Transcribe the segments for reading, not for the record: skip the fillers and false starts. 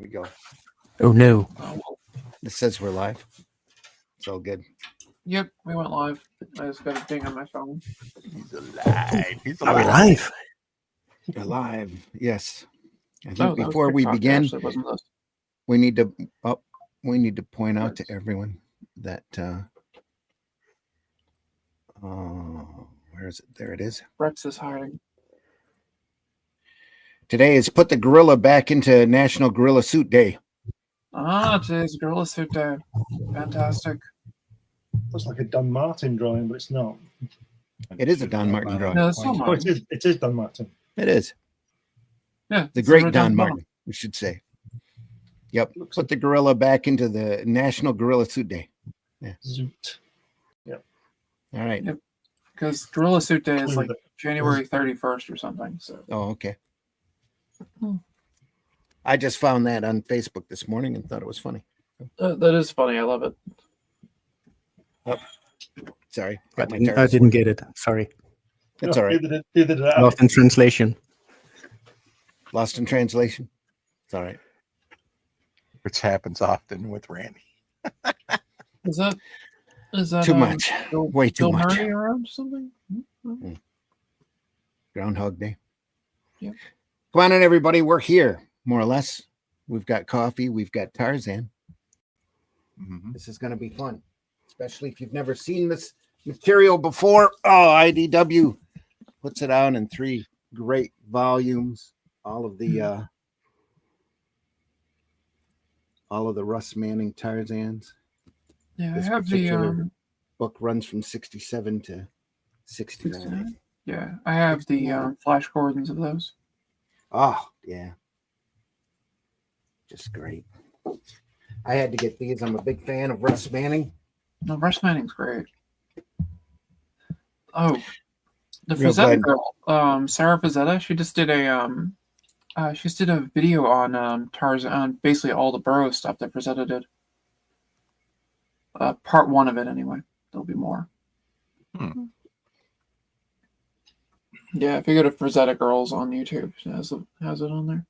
go. Oh no. It says we're live. It's all good. Yep, we went live. I just got a ding on my phone. He's alive. He's Are we alive. live? We're live. Yes. I think Oh, that was before we TikTok, begin, actually, wasn't this? we need to point out to everyone that where is it? There it is. Rex is hiding. Today is Put the Gorilla Back into National Gorilla Suit Day. Today's Gorilla Suit Day. Fantastic. Looks like a Don Martin drawing, but it's not. It is a Don Martin drawing. No, it's not Oh, mine. it is Don Martin. It is. Yeah, The it's great right Don down the bottom. Martin, we should say. Yep. Put the gorilla back into the National Gorilla Suit Day. Zoot. All right. Yep. Because Gorilla Suit Day is Clue like that- January 31st or something. So Oh, okay. Hmm. I just found that on Facebook this morning and thought it was funny. that is funny. I love it. Sorry. I Got my didn't, I Tarzan. didn't get it. Sorry. It's all right. Neither did I. Lost in translation. Lost in translation. It's all right. Which happens often with Randy. Is that Too much. Bill, Way too Bill much. Murray around or something? Groundhog Day. Yep. Come on in, everybody. We're here, more or less. We've got coffee. We've got Tarzan. Mhm. This is going to be fun, especially if you've never seen this material before. Oh, IDW puts it out in 3 great volumes. All of the Russ Manning Tarzans. Yeah, This I have particular book runs from 67 to 69. 69? Yeah, I have the Flash Gordons of those. Oh, yeah. Just great. I had to get these. I'm a big fan of Russ Manning. No, Russ Manning's great. Oh, the Real Frazetta glad- girl, Sarah Frazetta, she just did a video on Tarzan, on basically all the Burrow stuff that Frazetta did. Part 1 of it, anyway. There'll be more. Hmm. Yeah, if you go to Frazetta Girls on YouTube, it has it on there.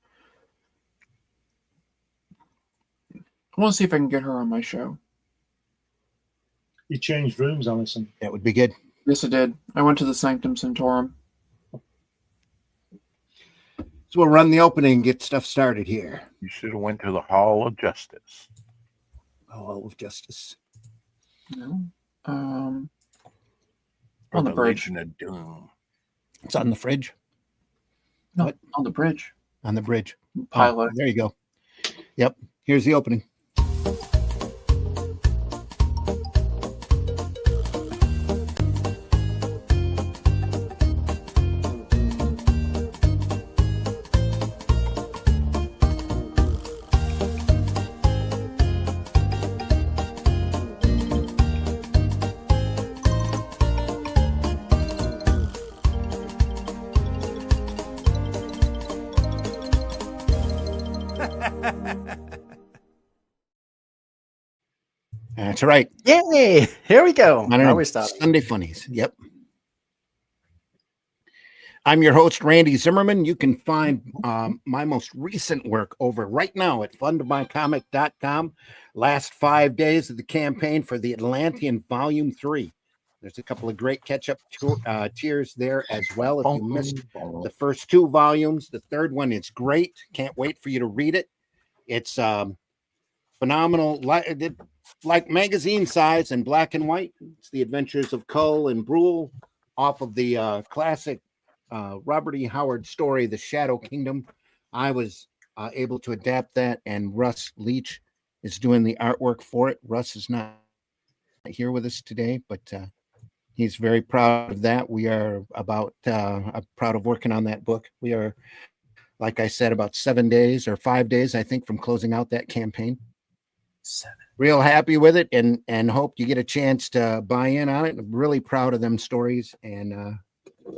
I want to see if I can get her on my show. You changed rooms, Alison. That would be good. Yes, I did. I went to the Sanctum Sanctorum. So we'll run the opening and get stuff started here. You should have went to the Hall of Justice. Hall of Justice. No. On Or the bridge. Legion of Doom. It's on the fridge. No, What? on the bridge. On the bridge. Oh, Pilot. there you go. Yep. Here's the opening. That's right. Yay! Here we go. I don't Now know. we're starting. Sunday Funnies. Yep. I'm your host, Randy Zimmerman. You can find my most recent work over right now at fundmycomic.com. Last 5 days of the campaign for the Atlantean Volume 3. There's a couple of great catch-up tiers there as well. If you missed the first 2 volumes, the third one is great. Can't wait for you to read it. It's phenomenal, like magazine size and black and white. It's the adventures of Cull and Brule off of the classic Robert E. Howard story, The Shadow Kingdom. I was able to adapt that, and Russ Leach is doing the artwork for it. Russ is not here with us today, but he's very proud of that. We are proud of working on that book. We are, like I said, about 7 days or 5 days, I think, from closing out that campaign. 7. Real happy with it, and hope you get a chance to buy in on it. I'm really proud of them stories, and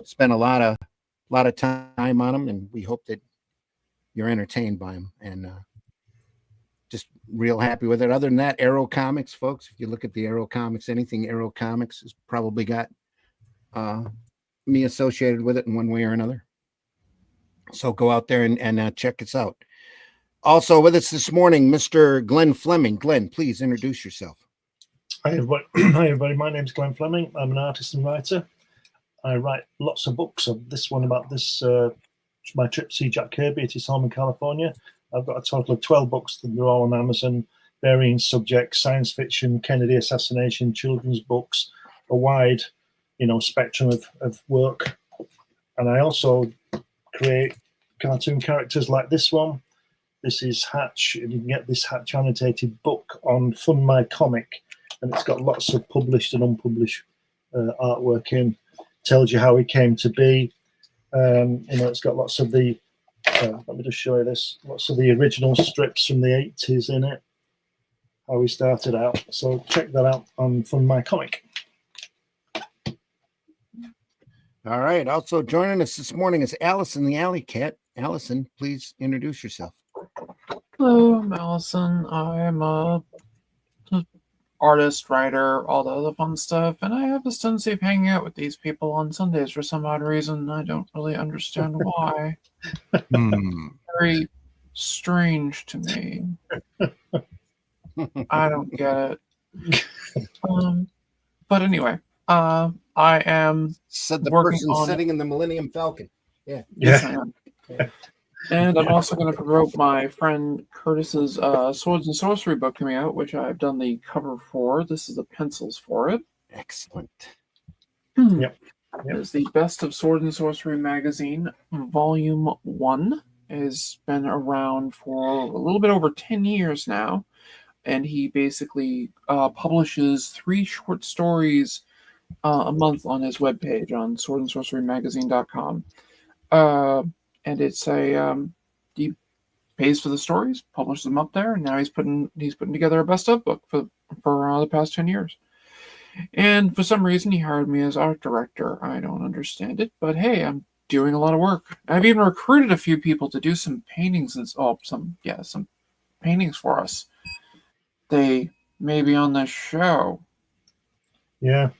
spent a lot of time on them, and we hope that you're entertained by them, and just real happy with it. Other than that, Arrow Comics, folks, if you look at the Arrow Comics, anything Arrow Comics has probably got me associated with it in one way or another. So go out there and check us out. Also with us this morning, Mr. Glenn Fleming. Glenn, please introduce yourself. Hi, everybody. Hi, everybody. My name's Glenn Fleming. I'm an artist and writer. I write lots of books. This one about this, my trip to see Jack Kirby at his home in California. I've got a total of 12 books that are all on Amazon, varying subjects, science fiction, Kennedy assassination, children's books, a wide, spectrum of work. And I also create cartoon characters like this one. This is Hatch, and you can get this Hatch annotated book on Fun My Comic, and it's got lots of published and unpublished artwork in. Tells you how he came to be. It's got lots of the. Let me just show you this. Lots of the original strips from the 80s in it. How he started out. So check that out on Fun My Comic. All right. Also joining us this morning is Allison the Alley Cat. Allison, please introduce yourself. Hello, I'm Allison. I'm a artist, writer, all the other fun stuff, and I have this tendency of hanging out with these people on Sundays for some odd reason. I don't really understand why. Very strange to me. I don't get it. But anyway, I am Said the working person on sitting in the Millennium Falcon. Yes, I am. And I'm also going to promote my friend Curtis's Swords and Sorcery book coming out, which I've done the cover for. This is the pencils for it. Excellent. Yep. It is the Best of Sword and Sorcery magazine, Volume 1. Has been around for a little bit over 10 years now. And he basically publishes 3 short stories a month on his webpage on swordandsorcerymagazine.com. And it's he pays for the stories, publishes them up there, and now he's putting together a best of book for the past 10 years. And for some reason, he hired me as art director. I don't understand it, but hey, I'm doing a lot of work. I've even recruited a few people to do some paintings and some paintings for us. They may be on the show. Yeah.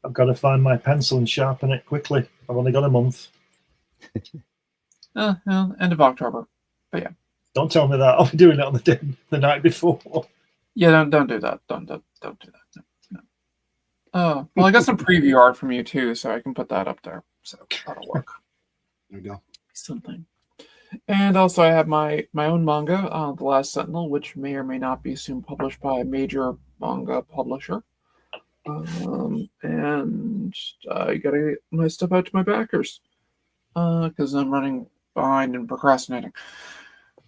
I've got to find my pencil and sharpen it quickly. I've only got a month. End of October. But yeah. Don't tell me that. I'll be doing it on the night before. Yeah, don't do that. Don't do that. No. Oh, well, I got some preview art from you too, so I can put that up there. So that'll work. There you go. Something. And also I have my own manga, The Last Sentinel, which may or may not be soon published by a major manga publisher. And I gotta get my stuff out to my backers. Because I'm running behind and procrastinating.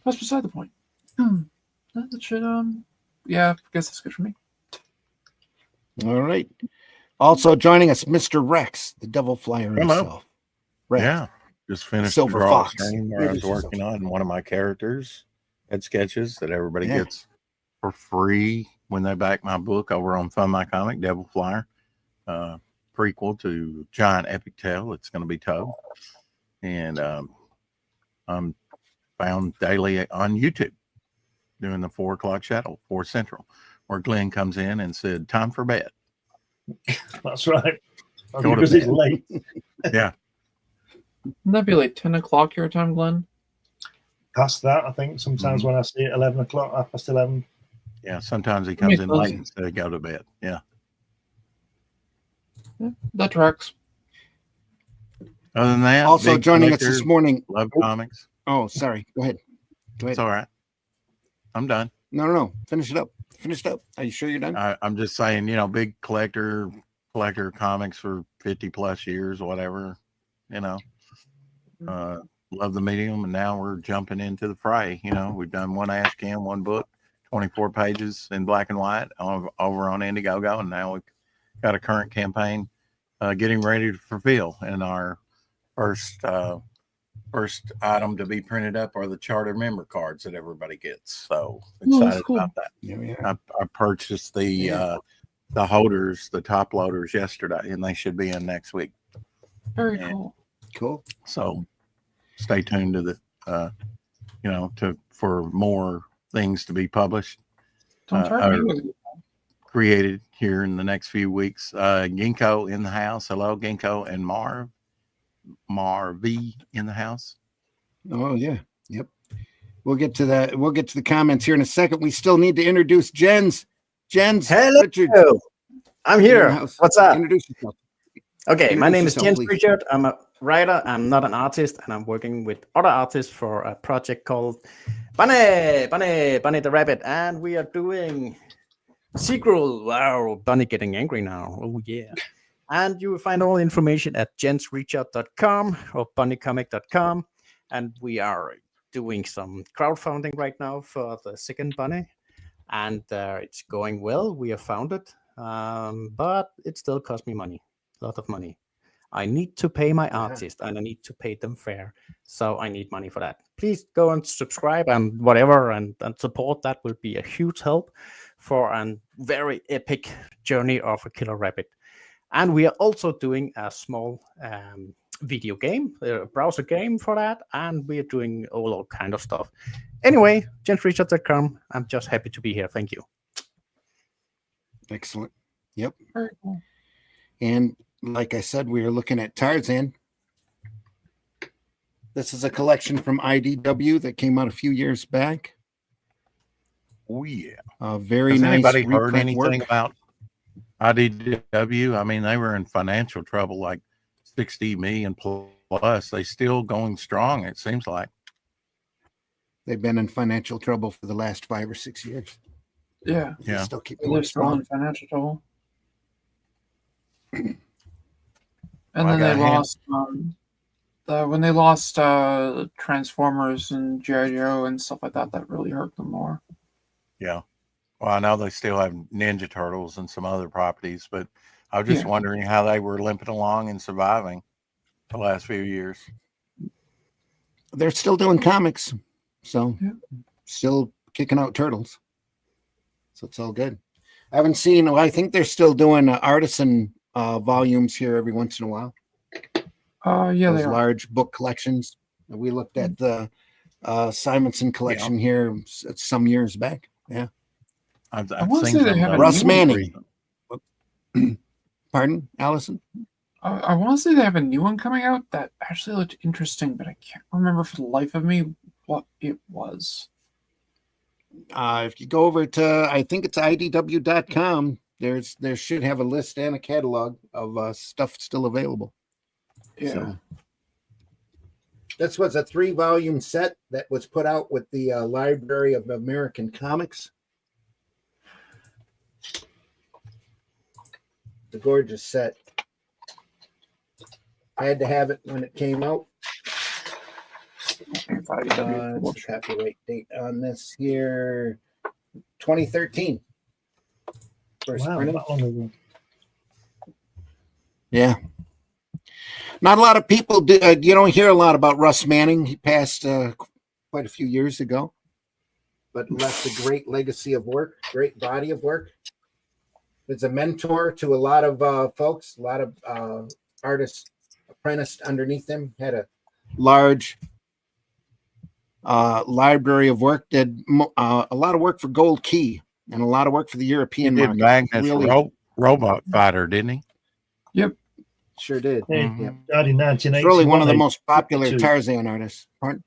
That's beside the point. That should, yeah, I guess that's good for me. All right. Also joining us, Mr. Rex, the devil flyer Hello. himself. Rex. Yeah. Just finished Silver the draw Fox. stream where I was Introduce working on one of my characters at sketches that everybody Yeah. gets for free when they back my book over on Fun My Comic, Devil Flyer. Prequel to Giant Epic Tale. It's going to be told. And I'm found daily on YouTube doing the 4 o'clock shadow, 4 Central, where Glenn comes in and said, "Time for bed." That's right. Go to Because it's bed. late. Yeah. Wouldn't that be like 10 o'clock your time, Glenn? Past that, I think. Sometimes when I see it 11 o'clock, 11:30. Yeah. Sometimes he comes in late and says, "Go to bed." Yeah. Yeah, that tracks. Other than that, Also big joining us collector, this morning. love comics. Oh, sorry. Go ahead. It's all right. I'm done. No. Finish it up. Are you sure you're done? I'm just saying, big collector comics for 50 plus years, whatever, love the medium. And now we're jumping into the fray. We've done one ash can, one book, 24 pages in black and white over on Indiegogo. And now we've got a current campaign getting ready to fulfill. And our first item to be printed up are the charter member cards that everybody gets. So excited about that. Yeah. I purchased the holders, the top loaders yesterday, and they should be in next week. Very cool. Cool. So stay tuned to the for more things to be published. Don't try me with it. Created here in the next few weeks. Ginkgo in the house. Hello, Ginkgo and Marv V in the house. Oh, yeah. Yep. We'll get to that. We'll get to the comments here in a second. We still need to introduce Jens. Hello. Richard. I'm you're in the here. house. What's up? Introduce yourself. Okay, my Introduce name is yourself, Jens please. Pritchard. I'm a writer. I'm not an artist, and I'm working with other artists for a project called Bunny the Rabbit, and we are doing sequel. Wow, Bunny getting angry now. Oh yeah. And you will find all information at jensreachout.com or bunnycomic.com. And we are doing some crowdfunding right now for the second Bunny, and it's going well. We have found it, but it still costs me money, a lot of money. I need to pay my artist, and I need to pay them fair. So I need money for that. Please go and subscribe and whatever, and support. That will be a huge help for a very epic journey of a killer rabbit. And we are also doing a small video game, a browser game for that, and we are doing all kind of stuff. Anyway, jensreachout.com. I'm just happy to be here. Thank you. Excellent. Yep. Very cool. And like I said, we are looking at Tarzan. This is a collection from IDW that came out a few years back. Oh yeah. Very Has nice. anybody heard reprint anything work. about IDW? I mean, they were in financial trouble, like 60 million plus. They still going strong, it seems like. They've been in financial trouble for the last 5 or 6 years. Yeah. They Yeah. still keep They're going still strong. in financial trouble. And Well, I then they got a hand- lost when they lost Transformers and G.I. Joe and stuff like that. That really hurt them more. Yeah. Well, I know they still have Ninja Turtles and some other properties, but I was just Yeah. wondering how they were limping along and surviving the last few years. They're still doing comics, so Yeah. still kicking out turtles. So it's all good. I haven't seen. Well, I think they're still doing artisan volumes here every once in a while. Yeah, Those they are. large book collections. We looked at the Simonson collection here some years back. Yeah. I've wanna seen say they some have of a those. Russ Manning. Pardon, Allison? I want to say they have a new one coming out that actually looked interesting, but I can't remember for the life of me what it was. If you go over to, I think it's idw.com, there should have a list and a catalog of stuff still available. Yeah. So this was a 3-volume set that was put out with the Library of American Comics. The gorgeous set. I had to have it when it came out. If I What's the copyright date on this here? 2013. First Wow, printing. that long ago. Yeah. Not a lot of people do. You don't hear a lot about Russ Manning. He passed quite a few years ago, but left a great legacy of work, great body of work. Is a mentor to a lot of folks, a lot of artists apprenticed underneath him. Had a large library of work. Did a lot of work for Gold Key and a lot of work for the He European did market. Magnus Really, Robot Fighter, didn't he? sure did. Yeah, Mhm. Yep. died in It's 1981. really one of the most popular 82. Tarzan artists. Pardon?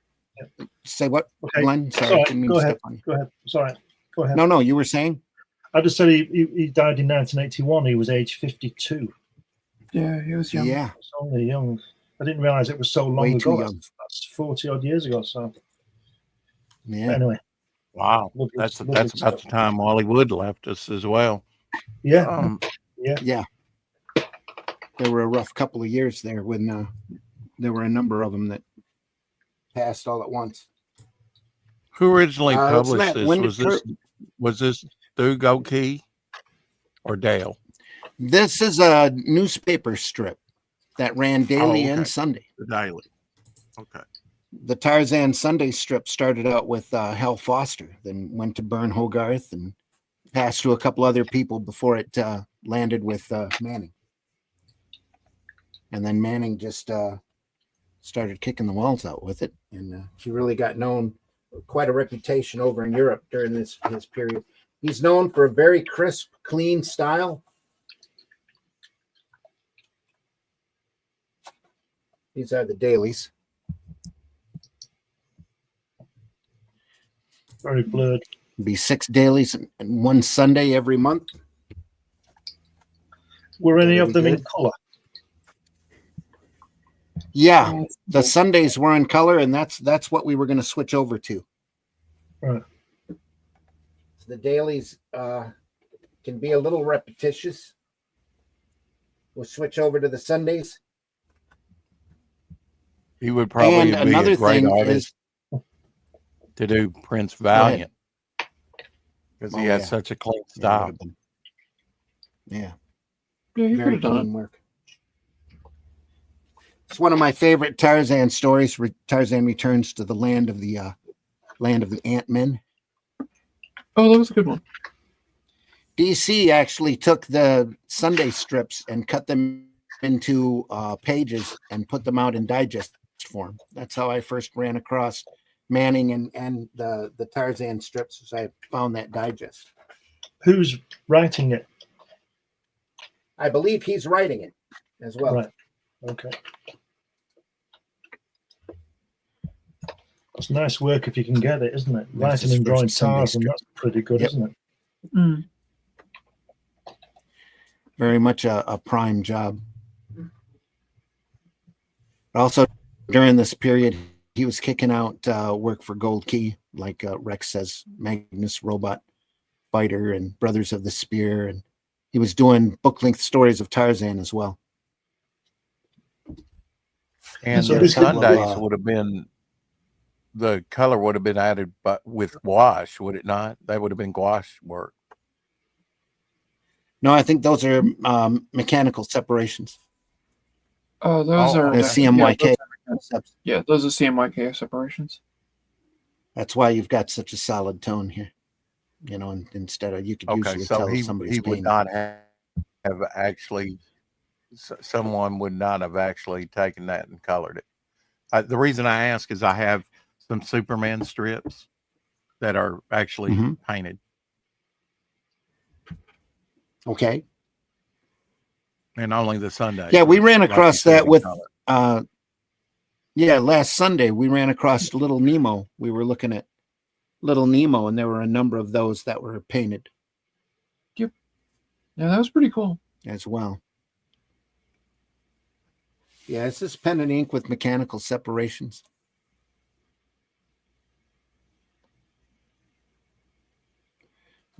Say what, Okay, Glenn? Sorry, sorry, didn't mean go to ahead. step on you. Go ahead. Sorry. Go ahead. No, you were saying? I just said he died in 1981. He was age 52. Yeah, he was young. Yeah, It's only young. I didn't realize it was so long way too ago. young. That's 40 odd years ago. So Yeah. anyway, Wow. Lovely- That's lovely about stuff. the time Wally Wood left us as well. yeah, Yeah. There were a rough couple of years there when there were a number of them that passed all at once. Who originally It's published Matt. this? When Was this through Go Key or Dale? This is a newspaper strip that ran daily okay. and Sunday. The Daily. Okay. The Tarzan Sunday strip started out with Hal Foster, then went to Bern Hogarth and passed to a couple other people before it landed with Manning. And then Manning just started kicking the walls out with it. And he really got known, quite a reputation over in Europe during his period. He's known for a very crisp, clean style. These are the dailies. Very blurred. Be 6 dailies and 1 Sunday every month. Were any That'd of be them in good. color? Yeah, the Sundays were in color, and that's what we were going to switch over to. Right. The dailies can be a little repetitious. We'll switch over to the Sundays. He would probably And be a another great thing artist is, to do Prince ahead. Valiant because he Oh, has yeah. such a clean Yeah, it style. would've been- yeah, Yeah, he could very have done it. clean work. It's one of my favorite Tarzan stories. Tarzan returns to the land of the Ant-Men. Oh, that was a good one. DC actually took the Sunday strips and cut them into pages and put them out in digest form. That's how I first ran across Manning and the Tarzan strips, as I found that digest. Who's writing it? I believe he's writing it as well. Right. Okay. That's nice work if you can get it, isn't it? That's Writing his and drawing first Sunday Tarzan, strip. that's pretty good, Yep. isn't it? Mm. Very much a prime job. Also, during this period, he was kicking out work for Gold Key, like Rex says, Magnus Robot Fighter and Brothers of the Spear, and he was doing book-length stories of Tarzan as well. And So the this couple of, Sundays would have been, the color would have been added but with gouache, would it not? That would have been gouache work. No, I think those are mechanical separations. Oh, those Oh, are The CMYK. Yeah, those are CMYK separations. That's why you've got such a solid tone here. You know, instead of, you could Okay, usually so tell if he somebody's would painting. not have actually, someone would not have actually taken that and colored it. The reason I ask is I have some Superman strips that are actually Mhm. painted. Okay. And only the Sunday. Yeah, we ran like you across said, that in with color. last Sunday we ran across Little Nemo. We were looking at Little Nemo, and there were a number of those that were painted Yeah, that was pretty cool. as well. Yeah, it's just pen and ink with mechanical separations.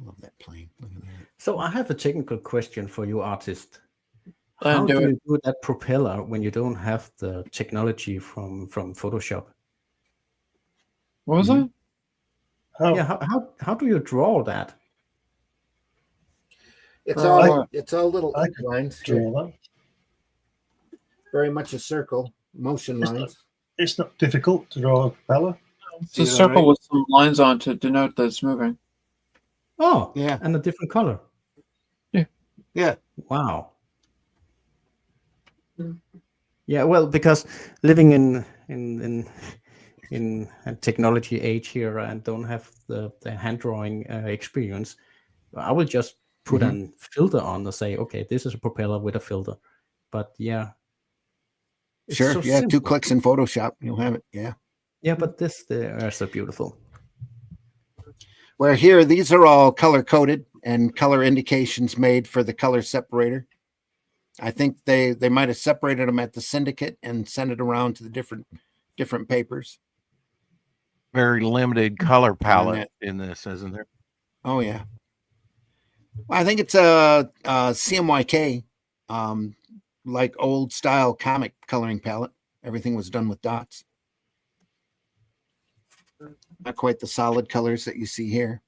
Love that plane. Look at that. So I have a technical question for you, artist. And How do do it. you do that propeller when you don't have the technology from Photoshop? What was Mhm. that? how, Yeah, how do you draw that? It's Uh, all little I ink could lines. Here. draw that? Very much a circle, motion It's lines. It's not difficult to draw a propeller. It's See a that, circle right? with some lines on to denote that it's moving. Oh, Yeah. and a different color. Yeah. Wow. Yeah, well, because living in a technology age here and don't have the hand drawing experience, I will just put a filter on and say, okay, this is a propeller with a filter. But yeah, it's Sure. so Yeah. 2 simple. clicks in Photoshop, you'll have it. Yeah. Yeah, but they are so beautiful. Where here, these are all color coded and color indications made for the color separator. I think they might have separated them at the syndicate and sent it around to the different papers. Very limited color that- palette in this, isn't there? Oh yeah. Well, I think it's a CMYK, like old style comic coloring palette. Everything was done with dots. Not quite the solid colors that you see here.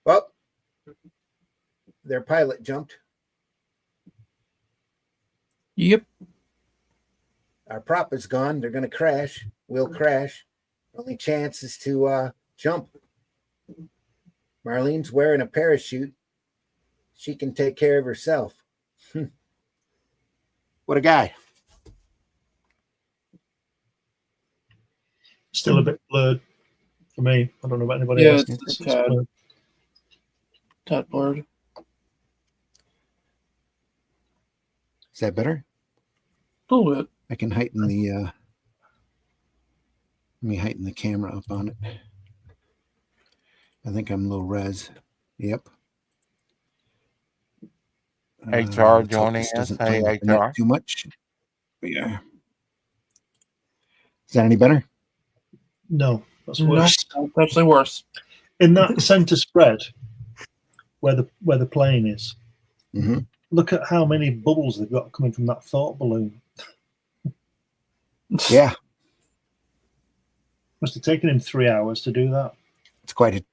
Well, their pilot jumped. Yep. Our prop is gone. They're going to crash. We'll crash. Only chance is to jump. Marlene's wearing a parachute. She can take care of herself. What a guy. Still a bit blurred. for me. I don't know about anybody Yeah, else. it's a tad, blurred. tad blurred. Is that better? A little bit. I can heighten the let me heighten the camera up on it. I think I'm low res. Yep. HR let's hope joining this us. doesn't Hey, play the net HR. too much. Yeah. Is that any better? No, that's No, worse. that's actually worse. In that center spread, where the plane is, Mm-hmm. look at how many bubbles they've got coming from that thought balloon. Yeah, Must have taken him 3 hours to do that. it's quite a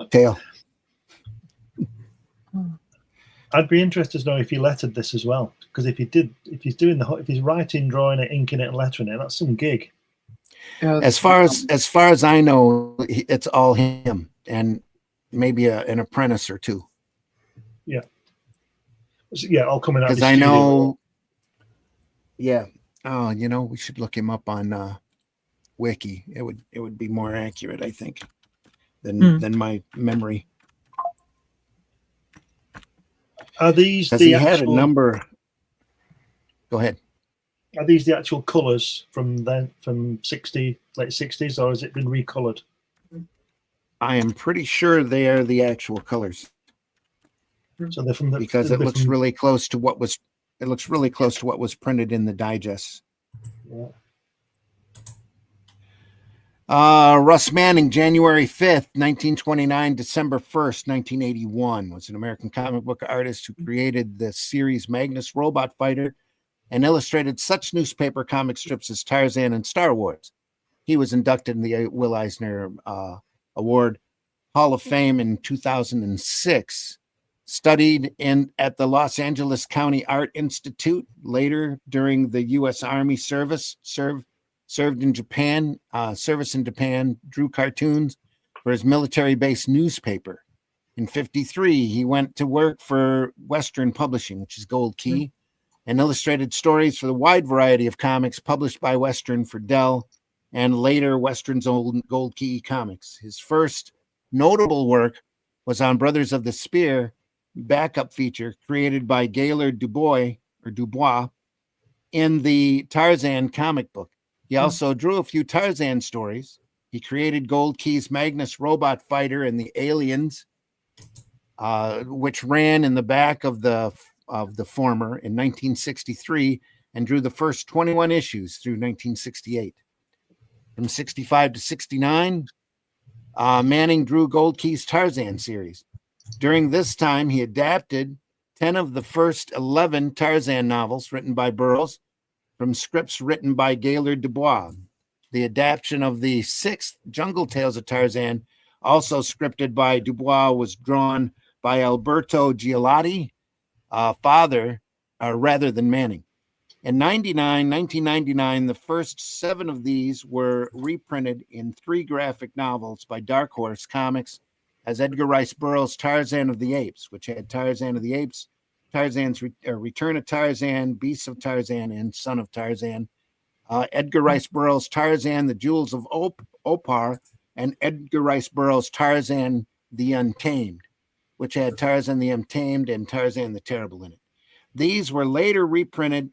tale. I'd be interested to know if he lettered this as well, because if he's writing, drawing it, inking it, and lettering it, that's some gig. Yeah, As far as I know, it's all him and maybe an apprentice or two. Yeah, all coming out of Because the I studio. know. Yeah. Oh, we should look him up on Wiki. It would be more accurate, I think, than my memory. Are these Because the he had a actual? number. Go ahead. Are these the actual colours from then, from late 60s, or has it been recolored? I am pretty sure they are the actual colors So they're from the because it looks really close to what was. It looks really close to what was printed in the digest. Yeah. Russ Manning, January 5th, 1929, December 1st, 1981, was an American comic book artist who created the series Magnus Robot Fighter and illustrated such newspaper comic strips as Tarzan and Star Wars. He was inducted in the Will Eisner Award Hall of Fame in 2006. Studied at the Los Angeles County Art Institute. Later, during the U.S. Army service, served in Japan, service in Japan, drew cartoons for his military-based newspaper. In 1953, he went to work for Western Publishing, which is Gold Key, and illustrated stories for the wide variety of comics published by Western for Dell and later Western's old Gold Key comics. His first notable work was on Brothers of the Spear, backup feature created by Gaylord Dubois in the Tarzan comic book. He also drew a few Tarzan stories. He created Gold Key's Magnus Robot Fighter and the Aliens, which ran in the back of the former in 1963 and drew the first 21 issues through 1968. From 65 to 69, Manning drew Gold Key's Tarzan series. During this time, he adapted 10 of the first 11 Tarzan novels written by Burroughs from scripts written by Gaylord Dubois. The adaptation of the 6th Jungle Tales of Tarzan, also scripted by Dubois, was drawn by Alberto Giolotti, rather than Manning. In 1999, the first 7 of these were reprinted in 3 graphic novels by Dark Horse Comics as Edgar Rice Burroughs' Tarzan of the Apes, which had Tarzan of the Apes, Tarzan's Return of Tarzan, Beasts of Tarzan, and Son of Tarzan. Edgar Rice Burroughs' Tarzan, The Jewels of Opar, and Edgar Rice Burroughs' Tarzan the Untamed, which had Tarzan the Untamed and Tarzan the Terrible in it. These were later reprinted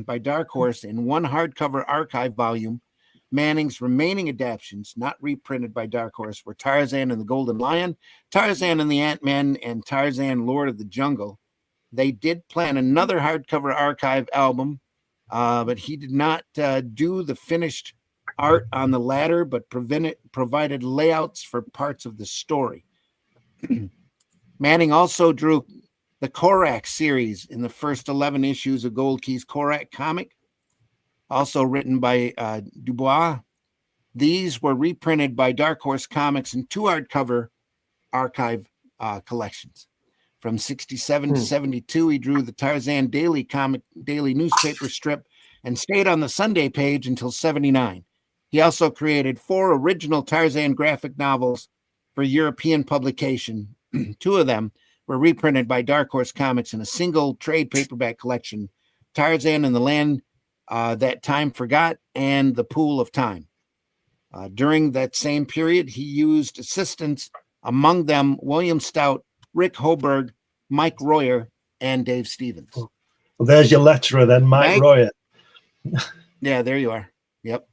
by Dark Horse in 1 hardcover archive volume. Manning's remaining adaptations, not reprinted by Dark Horse, were Tarzan and the Golden Lion, Tarzan and the Ant-Man, and Tarzan Lord of the Jungle. They did plan another hardcover archive album, but he did not do the finished art on the latter, but provided layouts for parts of the story. Manning also drew the Korak series in the first 11 issues of Gold Key's Korak comic, also written by Dubois. These were reprinted by Dark Horse Comics in 2 hardcover archive collections. From 67 to 72, he drew the Tarzan Daily newspaper strip and stayed on the Sunday page until 79. He also created 4 original Tarzan graphic novels for European publication. 2 of them were reprinted by Dark Horse Comics in a single trade paperback collection, Tarzan and the Land That Time Forgot and The Pool of Time. During that same period, he used assistants, among them William Stout, Rick Hoberg, Mike Royer, and Dave Stevens. Well, there's your letterer then, Mike Royer. Yeah, there you are. Yep.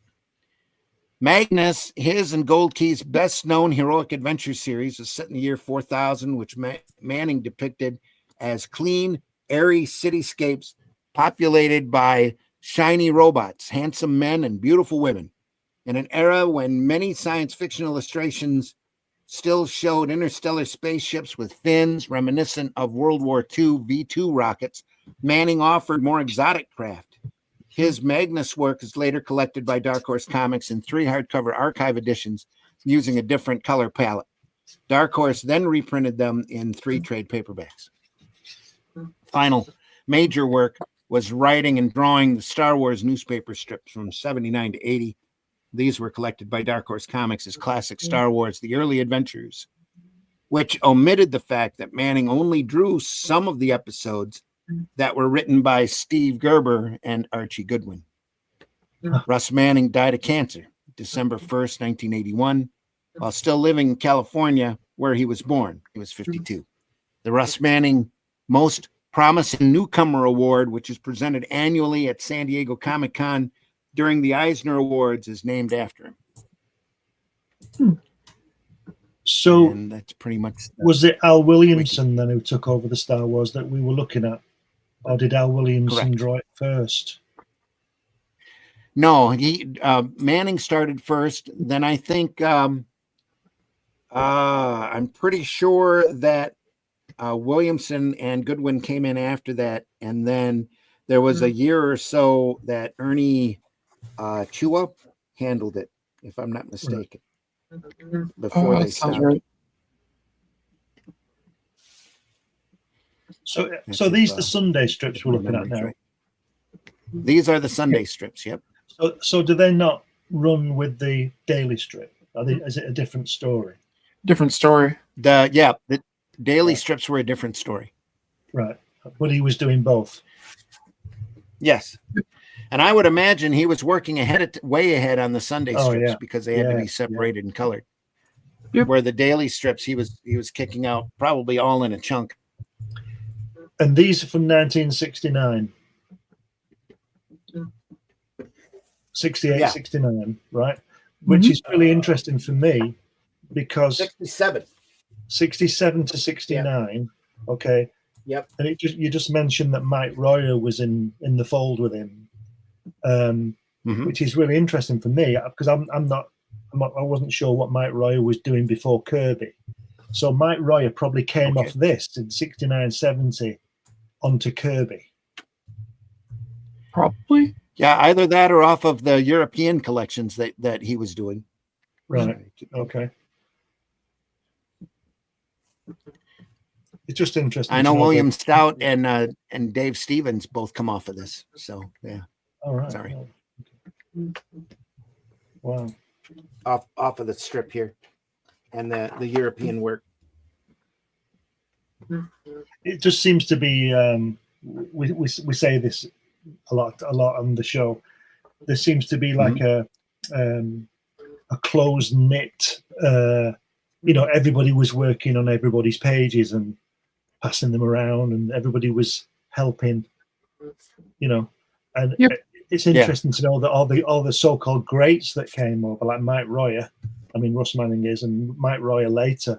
Magnus, his and Gold Key's best-known heroic adventure series, is set in the year 4000, which Manning depicted as clean, airy cityscapes populated by shiny robots, handsome men, and beautiful women. In an era when many science fiction illustrations still showed interstellar spaceships with fins reminiscent of World War II V-2 rockets, Manning offered more exotic craft. His Magnus work is later collected by Dark Horse Comics in 3 hardcover archive editions using a different color palette. Dark Horse then reprinted them in 3 trade paperbacks. Final major work was writing and drawing the Star Wars newspaper strips from 79 to 80. These were collected by Dark Horse Comics as classic Star Wars, The Early Adventures, which omitted the fact that Manning only drew some of the episodes that were written by Steve Gerber and Archie Goodwin. Russ Manning died of cancer December 1st, 1981, while still living in California, where he was born. He was 52. The Russ Manning Most Promising Newcomer Award, which is presented annually at San Diego Comic-Con during the Eisner Awards, is named after him. So and that's pretty much was it Al Williamson then who took over the Star Wars that we were looking at, or did Al Williamson draw it first? No, he Manning started first. Then I think I'm pretty sure that Williamson and Goodwin came in after that, and then there was a year or so that Ernie Chua handled it, if I'm not mistaken, before they stopped. Right. So these the Sunday strips we're looking at now. Right. These are the Sunday strips. Yep. So do they not run with the daily strip? Is it a different story? Different story. The daily strips were a different story. Right. But he was doing both. Yes. And I would imagine he was working way ahead on the Sunday strips because they had to be separated and colored. Yep. Where the daily strips he was kicking out probably all in a chunk. And these are from 1969. 68, 69, right? Which is really interesting for me because 67 to 69. Okay. Yep. And you just mentioned that Mike Royer was in the fold with him, which is really interesting for me because I wasn't sure what Mike Royer was doing before Kirby. So Mike Royer probably came off this in 69, 70 onto Kirby. Probably. Yeah, either that or off of the European collections that he was doing. Right. Okay. It's just interesting. I know William Stout and Dave Stevens both come off of this. So yeah. All right. Sorry. Wow. Off of the strip here, and the European work. It just seems to be. We say this a lot on the show. There seems to be like a close knit. Everybody was working on everybody's pages and passing them around, and everybody was helping. And it's interesting to know that all the so-called greats that came over, like Mike Royer, Russ Manning is, and Mike Royer later.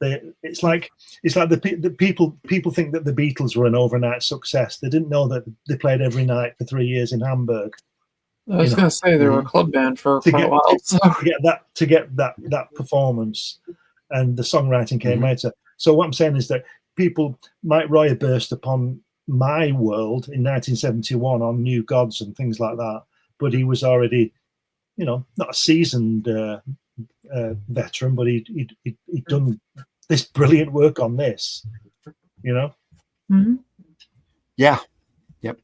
It's like the people think that the Beatles were an overnight success. They didn't know that they played every night for 3 years in Hamburg. I was going to say they were a club band for quite a while. To get that performance, and the songwriting came later. So what I'm saying is that Mike Royer burst upon my world in 1971 on New Gods and things like that, but he was already, not a seasoned veteran, but he'd done this brilliant work on this, Yeah. Yep.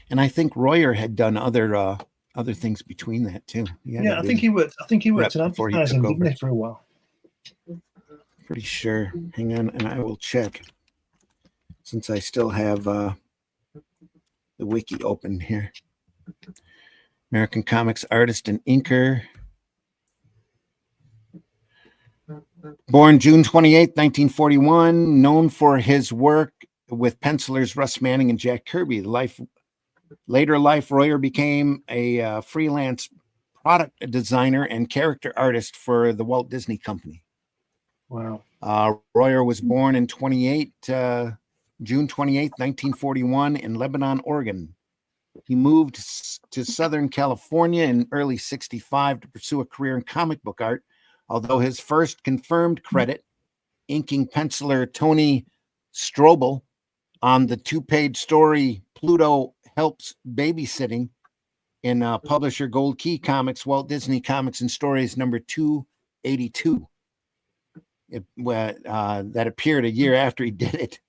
And I think Royer had done other things between that too. I think he worked in advertising, didn't he, for a while? Pretty sure. Hang on, and I will check since I still have the wiki open here. American comics artist and inker. Born June 28, 1941, known for his work with pencilers Russ Manning and Jack Kirby. Later life, Royer became a freelance product designer and character artist for the Walt Disney Company. Wow. Royer was born in June 28, 1941 in Lebanon, Oregon. He moved to Southern California in early 65 to pursue a career in comic book art, although his first confirmed credit, inking penciler Tony Strobel on the 2-page story Pluto Helps Babysitting in publisher Gold Key Comics, Walt Disney Comics and Stories number 282. That appeared a year after he did it.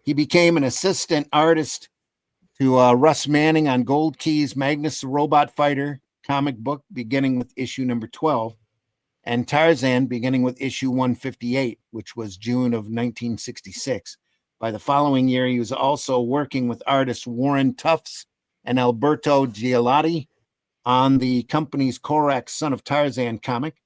He became an assistant artist to Russ Manning on Gold Key's Magnus the Robot Fighter comic book, beginning with issue number 12, and Tarzan, beginning with issue 158, which was June of 1966. By the following year, he was also working with artists Warren Tufts and Alberto Gialotti on the company's Korak Son of Tarzan comic.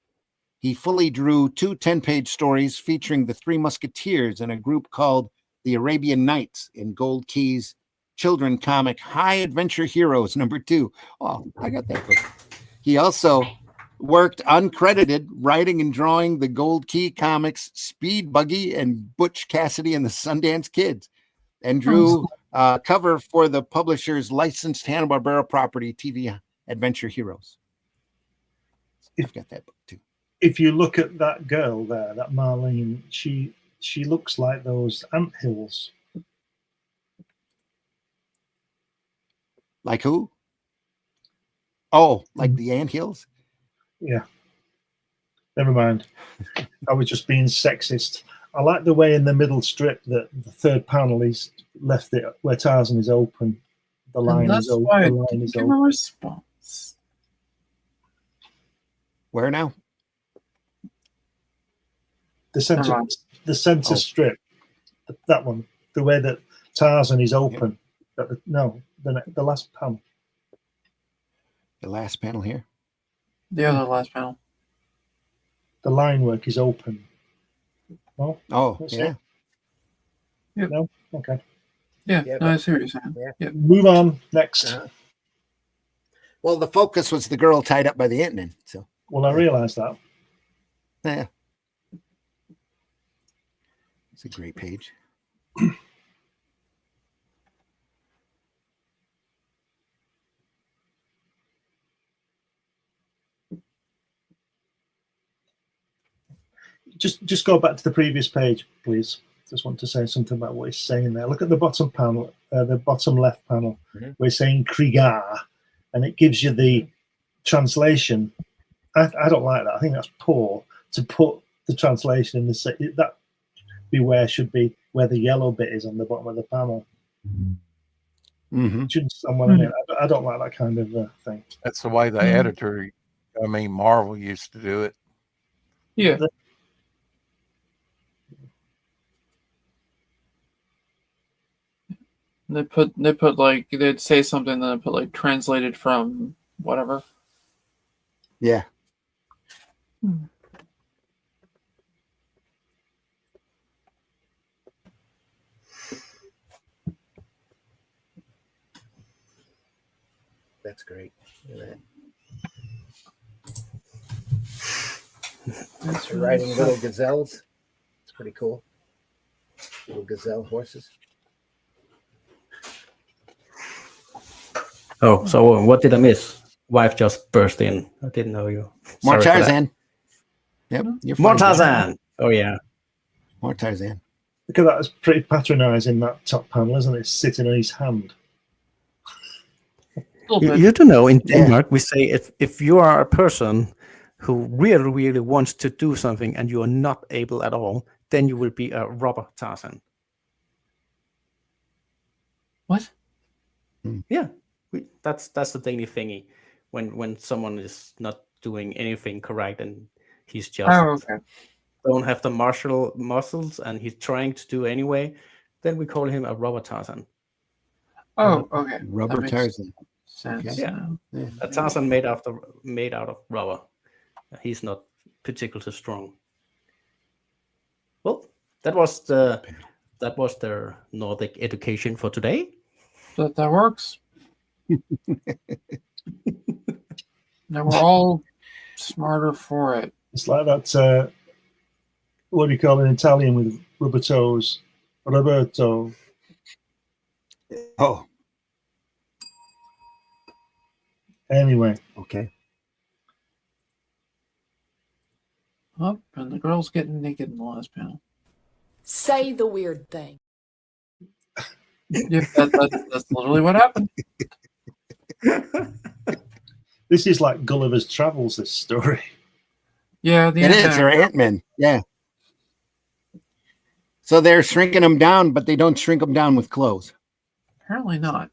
He fully drew 2 10-page stories featuring the Three Musketeers and a group called the Arabian Nights in Gold Key's children comic High Adventure Heroes number 2. Oh, I got that book. He also worked uncredited writing and drawing the Gold Key comics Speed Buggy and Butch Cassidy and the Sundance Kids, and drew cover for the publisher's licensed Hanna-Barbera property TV Adventure Heroes. I've got that book too. If you look at that girl there, that Marlene, she looks like those anthills. Like who? Oh, like the anthills? Yeah. Never mind. I was just being sexist. I like the way in the middle strip that the third panel he's left it where Tarzan is open. The line is open. Why The line is give open. a response. Where now? The center, Right. the center strip, that one, the way that Tarzan is open. The last panel. The last panel here. The other last panel. The line work is open. Oh, Oh, that's yeah. it. No, okay. Yeah, Yeah, no, I see what you're saying. Yeah. Move on next. Well, the focus was the girl tied up by the Ant-Man. So, Well, I realised that. yeah. It's a great page. Just go back to the previous page, please. Just want to say something about what he's saying there. Look at the bottom panel, the bottom left panel. We're saying Krieger, and it gives you the translation. I don't like that. I think that's poor to put the translation in the that beware should be where the yellow bit is on the bottom of the panel. Mm-hmm. Do you understand what I mean? I don't like that kind of thing. That's the way the editor, Marvel used to do it. Yeah. They put like they'd say something, then they put like translated from whatever. Yeah. That's great. Look at that. They're riding little gazelles. It's pretty cool. Little gazelle horses. Oh, so what did I miss? Wife just burst in. I didn't know you. More Sorry for that. Tarzan. Yep. You're More fine, Jeff. Tarzan. Oh yeah. More Tarzan. Look at that. It's pretty patronising, that top panel, isn't it? Sitting on his hand. You do know in Denmark we say if you are a person who really, really wants to do something and you are not able at all, then you will be a robber Tarzan. What? Yeah, that's the Danish thingy. When someone is not doing anything correct and he's just don't have the martial muscles and he's trying to do anyway, then we call him a robber Tarzan. Oh, okay. Rubber Tarzan. sense Okay. Yeah. now. Yeah. A Tarzan made out of rubber. He's not particularly strong. Well, that was their Nordic education for today. But that works. Now we're all smarter for it. It's like that. What do you call it in Italian with rubber toes? Roberto. Oh, Anyway, okay. Up, and the girl's getting naked in the last panel. Say the weird thing. Yeah, that's literally what happened. this is like Gulliver's Travels. This story. Yeah, the It is, Ant-Man. or Ant-Man. Yeah. So they're shrinking them down, but they don't shrink them down with clothes. Apparently not.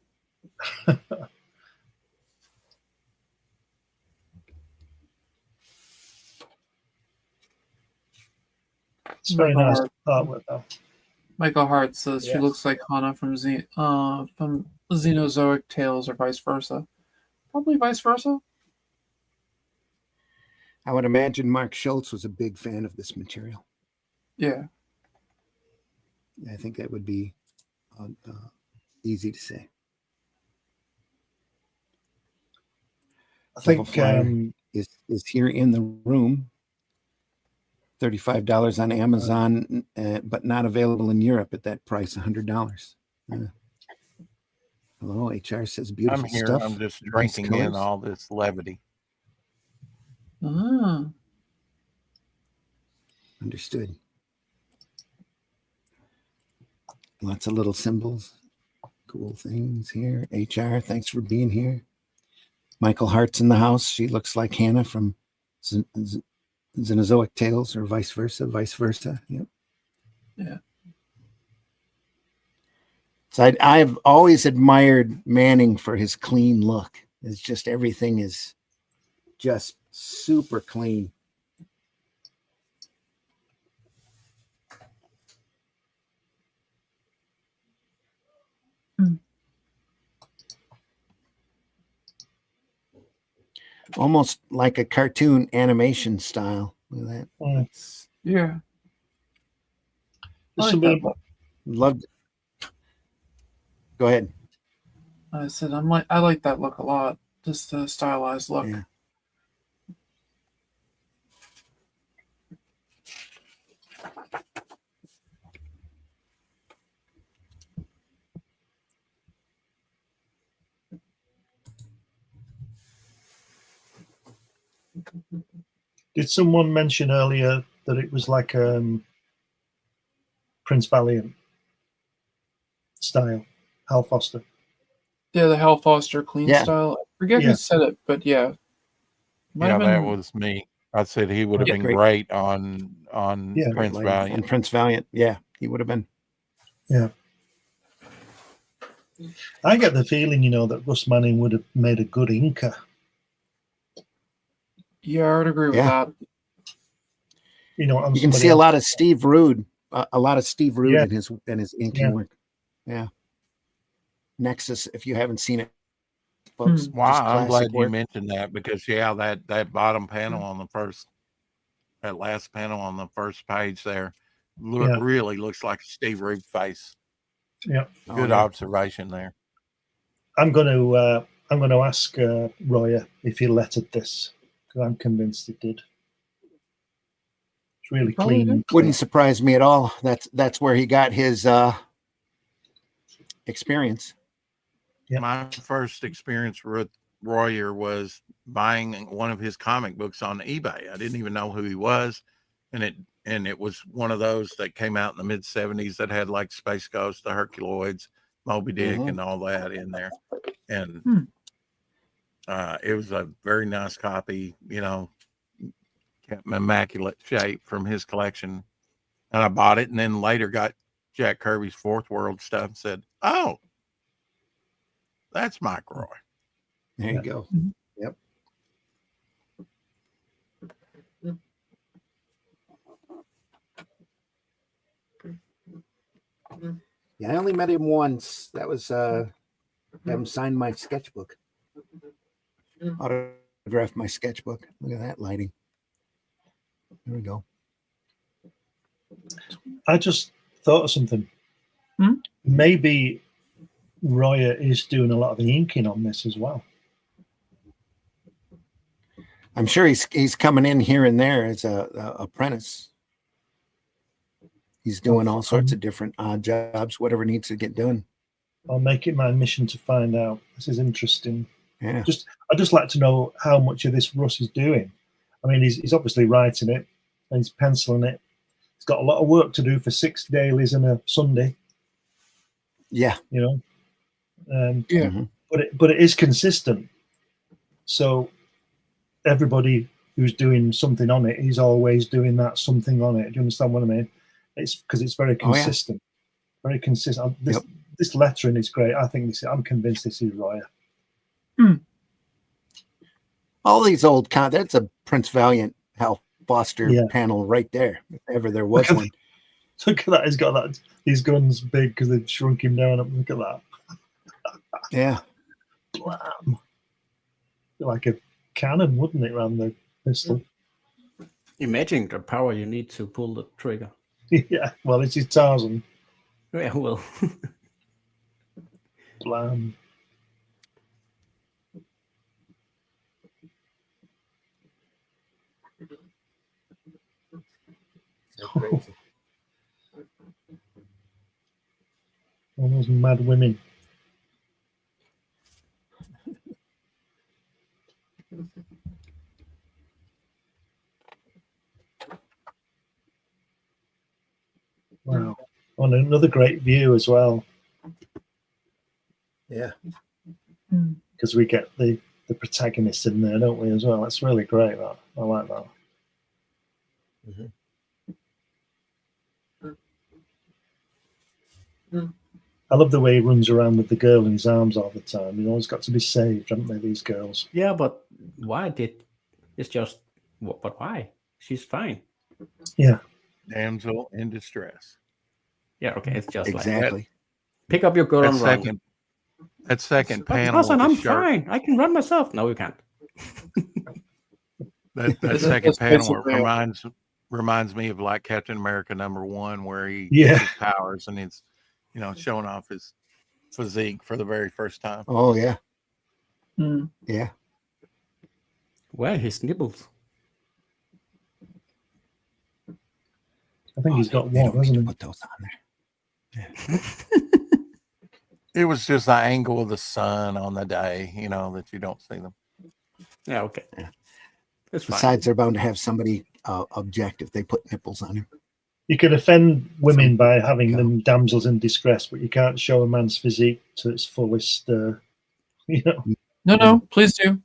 It's very Michael nice Hart. artwork though. Michael Hart says she Yes. looks like Hana from Xenozoic Tales, or vice versa. Probably vice versa. I would imagine Mark Schultz was a big fan of this material. Yeah. I think that would be easy to say. I think Flyer is here in the room. $35 on Amazon, but not available in Europe at that price, $100. Hello, HR says beautiful I'm here. stuff. I'm just Nice drinking in colors. all this levity. Ah. Understood. Lots of little symbols, cool things here. HR, thanks for being here. Michael Hart's in the house. She looks like Hannah from Xenozoic Tales, or vice versa. Yep. Yeah. So I've always admired Manning for his clean look. It's just everything is just super clean. Almost like a cartoon animation style. Look at that. Mm. Yeah. There's I some like really- that. Loved it. Go ahead. I said I like that look a lot. Just the stylized look. Yeah. Did someone mention earlier that it was like Prince Valiant style, Hal Foster? Yeah, the Hal Foster clean Yeah. style. I forget Yeah. who said it, but yeah. Might Yeah, have that been- was me. I said he would have Yeah, been great. great on Yeah. Prince Like, Valiant. and Prince Valiant. Yeah, he would have been. I get the feeling, that Russ Manning would have made a good inker. Yeah, I would agree with Yeah. that. On You can somebody see a else. lot of Steve Rude, Yeah. in his inking Yeah. work. Yeah. Nexus, if you haven't seen it, folks. Hmm. Wow, just I'm glad classic you work. mentioned that because that bottom panel on that last panel on the first page there, Yeah. really looks like a Steve Rude face. Yeah. Oh, Good yeah. observation there. I'm going to ask Royer if he lettered this, because I'm convinced he did. It's really Probably clean. did. Wouldn't surprise me at all. That's where he got his experience. Yeah. My first experience with Royer was buying one of his comic books on eBay. I didn't even know who he was, and it was one of those that came out in the mid '70s that had like Space Ghost, the Herculoids, Moby Dick, Mhm. and all that in there, and Hmm. it was a very nice copy, immaculate shape from his collection, and I bought it, and then later got Jack Kirby's Fourth World stuff and said, "Oh, that's Mike Roy." There you go. Mhm. Yep. Yeah, I only met him once. That was have him sign my sketchbook. autographed my sketchbook. Look at that lighting. There we go. I just thought of something. Maybe Royer is doing a lot of the inking on this as well. I'm sure he's coming in here and there as a apprentice. He's doing all sorts of different odd jobs, whatever needs to get done. I'll make it my mission to find out. This is interesting. Yeah. I'd just like to know how much of this Russ is doing. I mean, he's obviously writing it and he's penciling it. He's got a lot of work to do for 6 dailies and a Sunday. Yeah. You know. Yeah. But it is consistent. So everybody who's doing something on it, he's always doing that something on it. Do you understand what I mean? It's because it's very consistent. Very consistent. This lettering is great. I think I'm convinced this is Royer. All these old that's a Prince Valiant Hal Foster panel right there, if ever there was one. Look at that. He's got these guns big because they've shrunk him down. Look at that. Yeah. Blam. Like a cannon, wouldn't it, around the pistol? Imagine the power you need to pull the trigger. Yeah, well, it's his Tarzan. Yeah, well. Blam. Crazy. All those mad women. Wow. On another great view as well. Yeah. Because we get the protagonist in there, don't we, as well? That's really great, that. I like that. I love the way he runs around with the girl in his arms all the time. He's always got to be saved, haven't they, these girls? Yeah, but it's just, but why? She's fine. Yeah. Damsel in distress. Yeah, okay, it's just exactly. Pick up your girl and run. That second But panel. Tarzan, I'm fine. I can run myself. No, you can't. that second panel reminds me of like Captain America #1, where he gets his powers and it's showing off his physique for the very first time. Oh yeah. Yeah. Where his nibbles? I think he's got one, hasn't he? Put those on there. Yeah. It was just the angle of the sun on the day, that you don't see them. Yeah, okay. Yeah. It's fine. Besides, they're bound to have somebody object if they put nipples on him. You can offend women by having them damsels in distress, but you can't show a man's physique to its fullest. No, please do.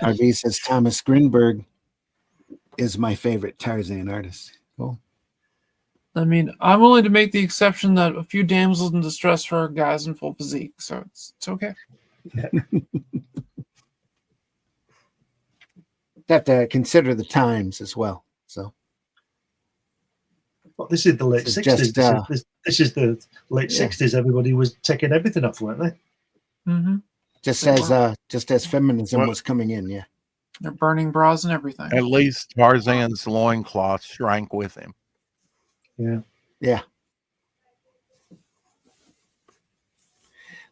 RV says Thomas Grinberg is my favorite Tarzan artist. Cool. I mean, I'm willing to make the exception that a few damsels in distress for guys in full physique, so it's okay. Yeah. Have to consider the times as well. So, well, this is the late 60s. This is the late 60s. Everybody was taking everything off, weren't they? Mm-hmm. Just as feminism was coming in, yeah. They're burning bras and everything. At least Tarzan's loincloth shrank with him. Yeah. Yeah. I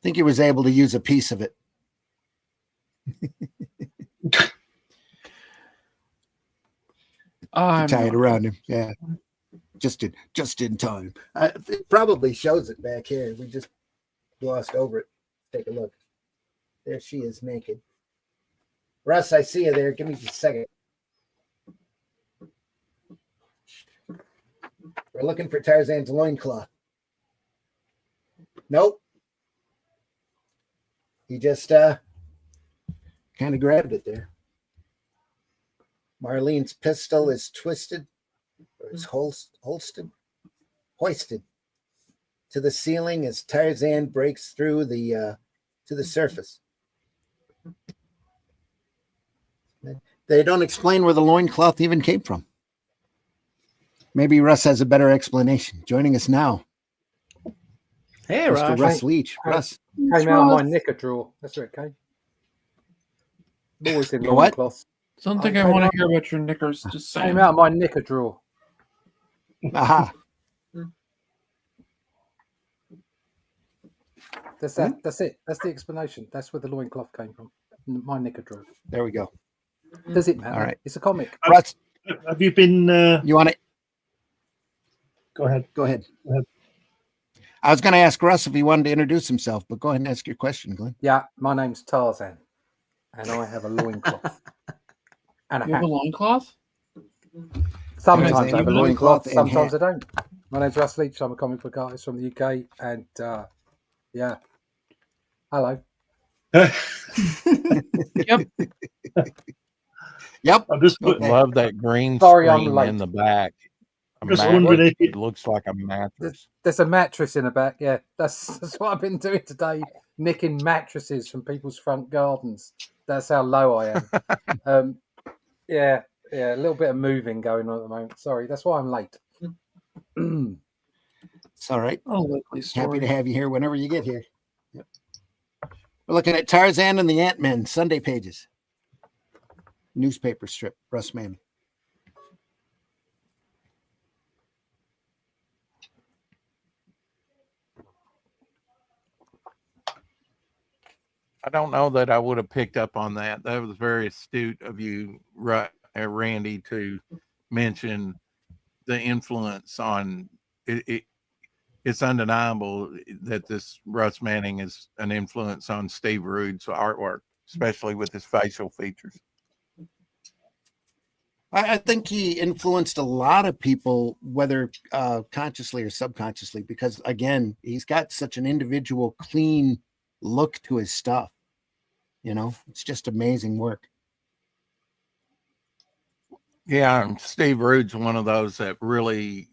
think he was able to use a piece of it. Tie it around him. Yeah. Just in time. It probably shows it back here. We just glossed over it. Take a look. There she is naked. Russ, I see you there. Give me just a second. We're looking for Tarzan's loincloth. Nope. He just kind of grabbed it there. Marlene's pistol is twisted, or is hoisted to the ceiling as Tarzan breaks through to the surface. They don't explain where the loincloth even came from. Maybe Russ has a better explanation. Joining us now. Hey, Mr. Russ. Russ Leach. Russ. Came out of my knicker drawer. That's where it came. I'm always in Your what? loincloths. Don't think I I came want out- to hear about your knickers. Just saying. Came out of my knicker drawer. Aha. That's that. That's it. That's the explanation. That's where the loincloth came from. My knicker drawer. There we go. Does it matter? All right. It's a comic. Russ, Have you been? you want to Go ahead. go ahead? Go ahead. I was going to ask Russ if he wanted to introduce himself, but go ahead and ask your question, Glenn. Yeah, my name's Tarzan, and I have a loincloth and a You have hat. a loincloth? Sometimes Tarzan, I have a you have a loincloth. loincloth and Sometimes I hat. don't. My name's Russ Leach. I'm a comic book artist from the UK, and yeah, hello. Yep. Yep. I'm just, Okay. Love that green Sorry, I'm screen late. in the back. A Just mat- wondering if it looks like a mattress. There's a mattress in the back. Yeah, that's what I've been doing today, nicking mattresses from people's front gardens. That's how low I am. Yeah, a little bit of moving going on at the moment. Sorry, that's why I'm late. It's all right. Oh, lovely story. Happy to have you here whenever you get here. Yep. We're looking at Tarzan and the Ant-Men Sunday pages. Newspaper strip, Russ Manning. I don't know that I would have picked up on that. That was very astute of you, Randy, to mention the influence on it. It's undeniable that this Russ Manning is an influence on Steve Rude's artwork, especially with his facial features. I think he influenced a lot of people, whether consciously or subconsciously, because again, he's got such an individual, clean look to his stuff. You know, it's just amazing work. Yeah, and Steve Rude's one of those that really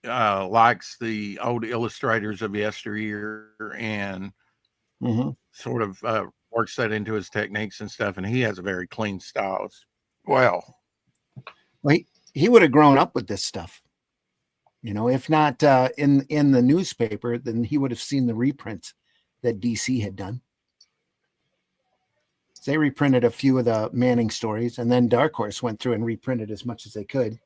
likes the old illustrators of yesteryear and sort of works that into his techniques and stuff. And he has a very clean style as well. Well, he would have grown up with this stuff. You know, if not in the newspaper, then he would have seen the reprints that DC had done. They reprinted a few of the Manning stories, and then Dark Horse went through and reprinted as much as they could.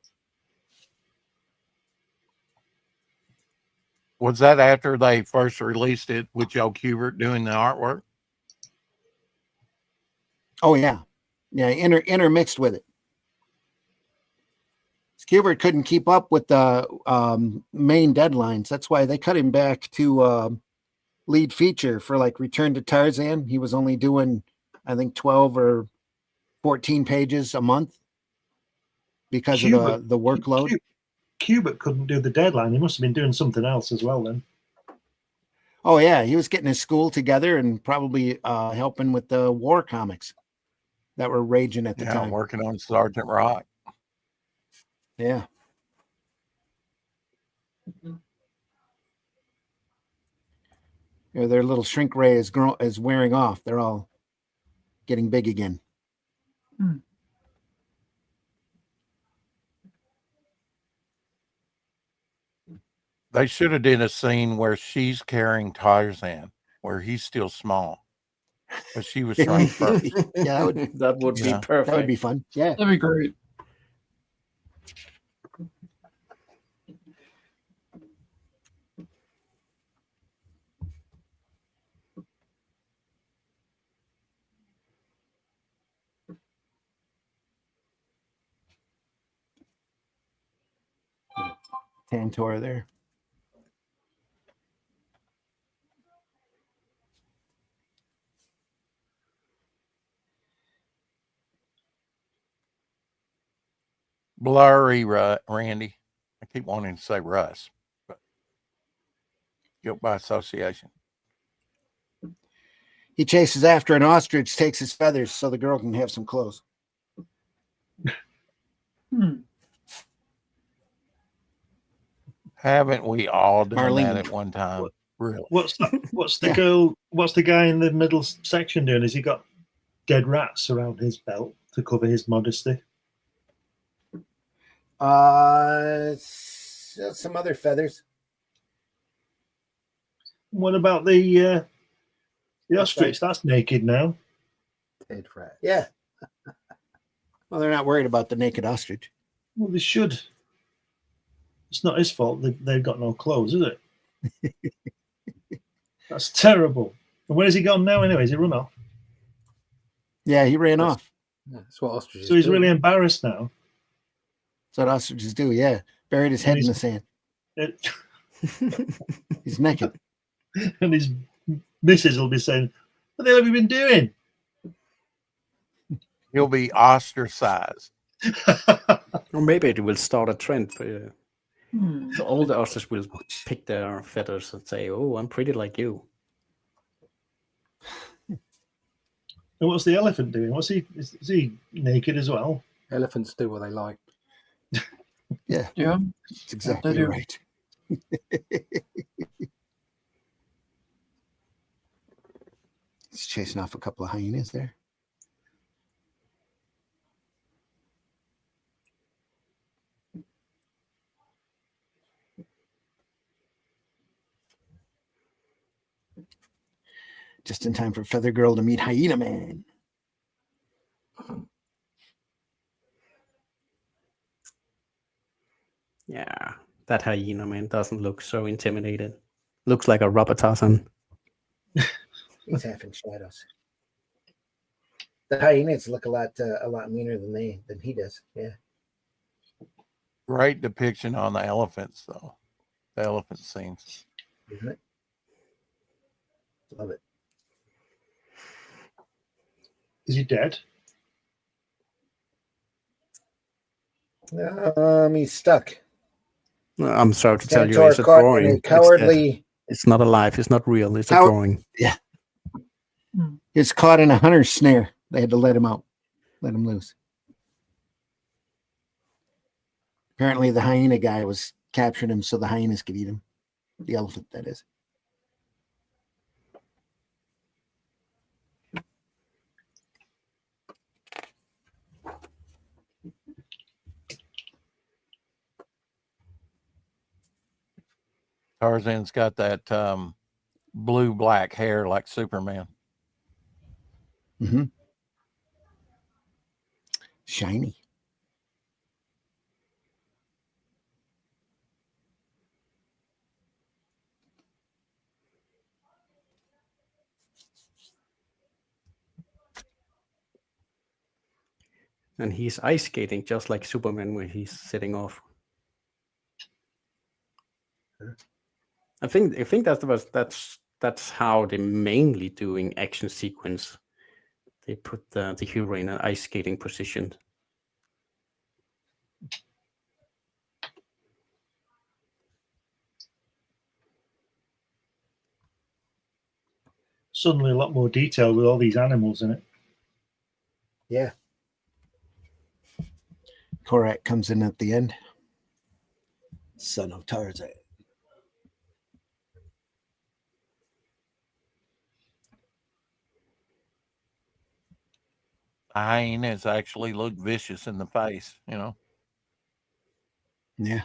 Was that after they first released it with Joe Kubert doing the artwork? Oh yeah, intermixed with it. Kubert couldn't keep up with the main deadlines. That's why they cut him back to lead feature for like Return to Tarzan. He was only doing, I think, 12 or 14 pages a month because of the workload. Kubert couldn't do the deadline. He must have been doing something else as well then. Oh yeah, he was getting his school together and probably helping with the war comics that were raging at the time. Working on Sergeant Rock. Yeah. Their little shrink ray is wearing off. They're all getting big again. They should have did a scene where she's carrying Tarzan, where he's still small, but she was trying first. Yeah, that would be perfect. That would be fun. Yeah. That'd be great. Tantor there. Blurry, Randy. I keep wanting to say Russ, but guilt by association. He chases after an ostrich, takes his feathers so the girl can have some clothes. Haven't we all done Marlene. that at one time? Really? What's the Yeah. girl? What's the guy in the middle section doing? Has he got dead rats around his belt to cover his modesty? Some other feathers. What about the ostrich? That's naked now. Dead rat. Yeah. Well, they're not worried about the naked ostrich. Well, they should. It's not his fault. They've got no clothes, is it? That's terrible. And where has he gone now anyway? Has he run off? Yeah, he ran off. Yeah, that's what ostriches So he's do. really embarrassed now. That's what ostriches do. Yeah. Buried his head in the sand. It- He's naked. and his missus will be saying, "What the hell have you been doing?" He'll be ostracized. Or maybe it will start a trend. Hmm. So all the ostriches will pick their feathers and say, "Oh, I'm pretty like you." And what's the elephant doing? What's he? Is he naked as well? Elephants do what they like. Yeah. That's exactly do. right. He's chasing off a couple of hyenas there. Just in time for Feather Girl to meet Hyena Man. Yeah, that hyena man doesn't look so intimidated. Looks like a rubber Tarzan. He's half in shadows. The hyenas look a lot meaner than he does. Yeah. Great depiction on the elephants, though. The elephant scenes. Isn't it? Love it. Is he dead? He's stuck. I'm sorry to tell you, Centaur it's a caught in drawing. a It's dead. cowardly. It's not alive. It's not real. It's a Cow- drawing. He's caught in a hunter's snare. They had to let him out, let him loose. Apparently, the hyena guy was capturing him so the hyenas could eat him. The elephant, that is. Tarzan's got that blue-black hair like Superman. Mm-hmm. Shiny. And he's ice skating just like Superman when he's sitting off. I think that's how they're mainly doing action sequence. They put the hero in an ice skating position. Suddenly a lot more detail with all these animals in it. Yeah. Korak comes in at the end. Son of Tarzan. Hyenas actually look vicious in the face, you know. Yeah.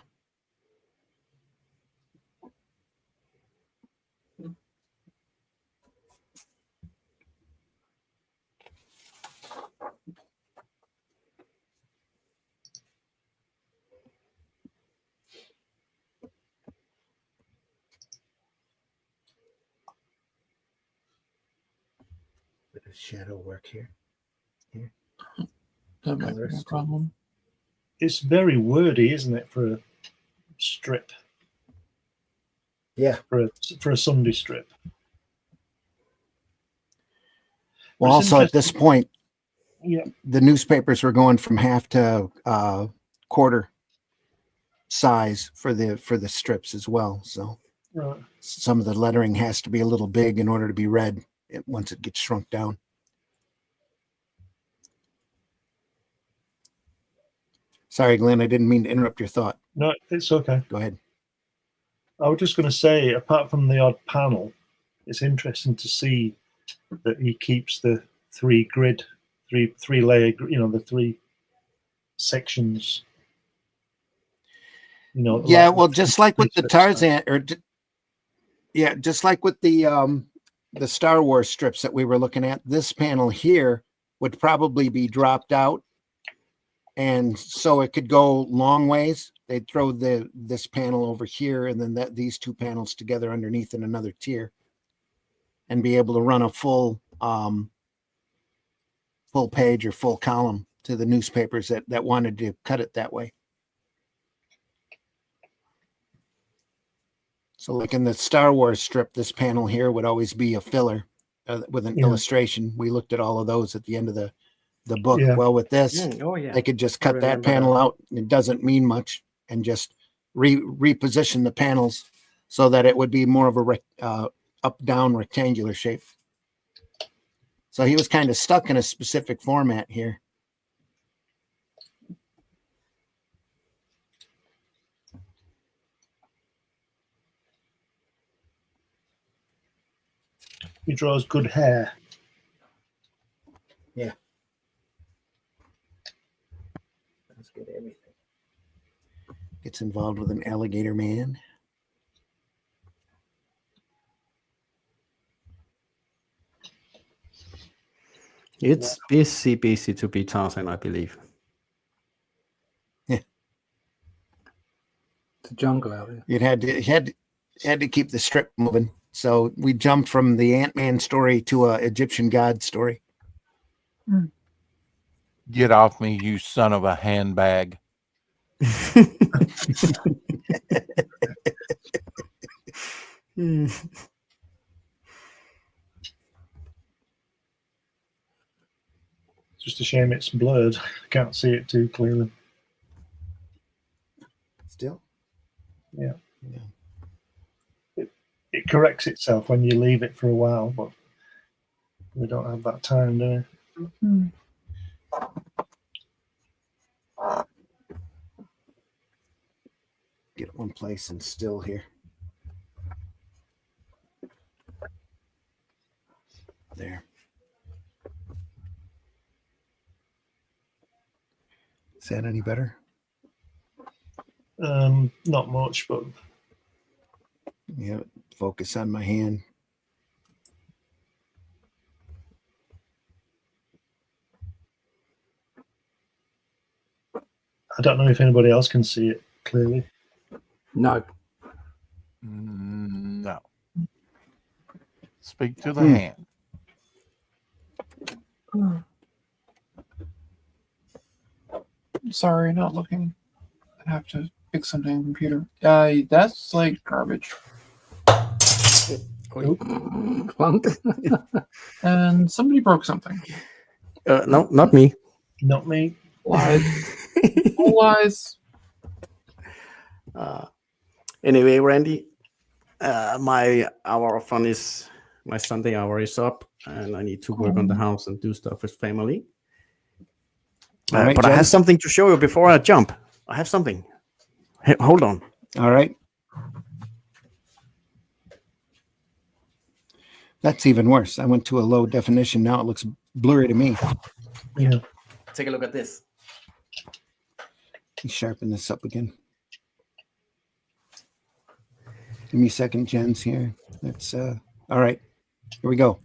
Bit of shadow work here. That might be a problem. It's very wordy, isn't it, for a strip? Yeah. For a Sunday strip. Well, It's also at this point, Yeah. the newspapers were going from half to quarter size for the strips as well. So Right. some of the lettering has to be a little big in order to be read once it gets shrunk down. Sorry, Glenn, I didn't mean to interrupt your thought. No, it's okay. Go ahead. I was just going to say, apart from the odd panel, it's interesting to see that he keeps the three layer, the three sections. Yeah, like well, just like with the strips. Tarzan, or Yeah, just like with the Star Wars strips that we were looking at, this panel here would probably be dropped out, and so it could go long ways. They'd throw this panel over here, and then these two panels together underneath in another tier, and be able to run a full page or full column to the newspapers that wanted to cut it that way. So like in the Star Wars strip, this panel here would always be a filler with an illustration. We looked at all of those at the end of the book. Yeah. Well, with this, they could just cut that panel out. It doesn't mean much, and just reposition the panels so that it would be more of a up-down rectangular shape. So he was kind of stuck in a specific format here. He draws good hair. Yeah. That's good. Everything. Gets involved with an alligator man. It's busy to be Tarzan, I believe. Yeah. The jungle out there. It had to keep the strip moving. So we jumped from the Ant-Man story to a Egyptian god story. Get off me, you son of a handbag. It's just a shame it's blurred. I can't see it too clearly. Still? Yeah. It corrects itself when you leave it for a while, but we don't have that time, do we? Get one place and still here. There. Is that any better? Not much, but Yeah, focus on my hand. I don't know if anybody else can see it clearly. No. No. Speak to the hand. Sorry, not looking. I have to fix something on the computer. That's like garbage. Clunk. And somebody broke something. No, not me. Not me. Lies. All lies. Anyway, Randy, my hour of fun is my Sunday hour is up, and I need to work on the house and do stuff with family. All right, but I Jen. have something to show you before I jump. I have something. Hey, hold on. All right. That's even worse. I went to a low definition. Now it looks blurry to me. Yeah. Take a look at this. Let me sharpen this up again. Give me a second, Jens, here. That's all right. Here we go.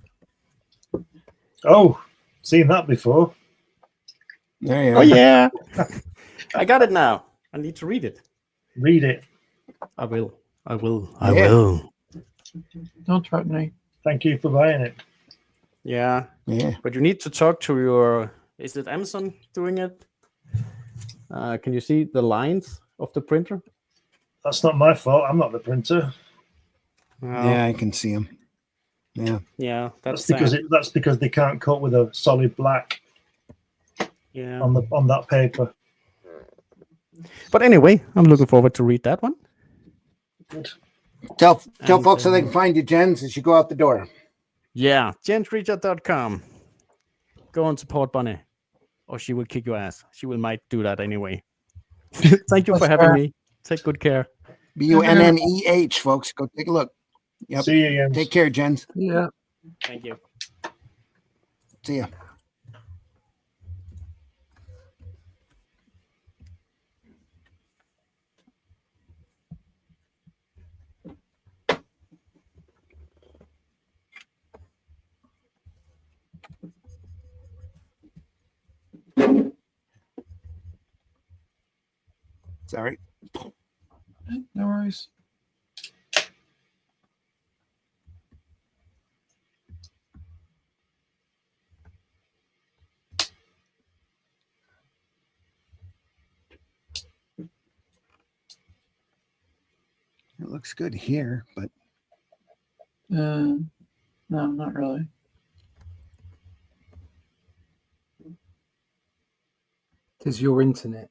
Oh, seen that before. There you are. Oh yeah, I got it now. I need to read it. Read it. I will. I Yeah. will. Don't threaten me. Thank you for buying it. Yeah, Yeah. but you need to talk to your. Is it Amazon doing it? Can you see the lines of the printer? That's not my fault. I'm not the printer. Yeah, I can see him. Yeah. Yeah, That's that's because that's because they can't cut with a solid black yeah. on that paper. But anyway, I'm looking forward to read that one. Good. Tell And, folks how they can find you, Jens, as you go out the door. Yeah, jensreacher.com. Go and support Bunny, or she will kick your ass. She will might do that anyway. Thank you for having me. Take good care. BUNNEH, folks. Go take a look. Yep. See you again. Take care, Jens. Yeah. Thank you. See ya. Sorry. No worries. It looks good here, but No, not really. It is your internet.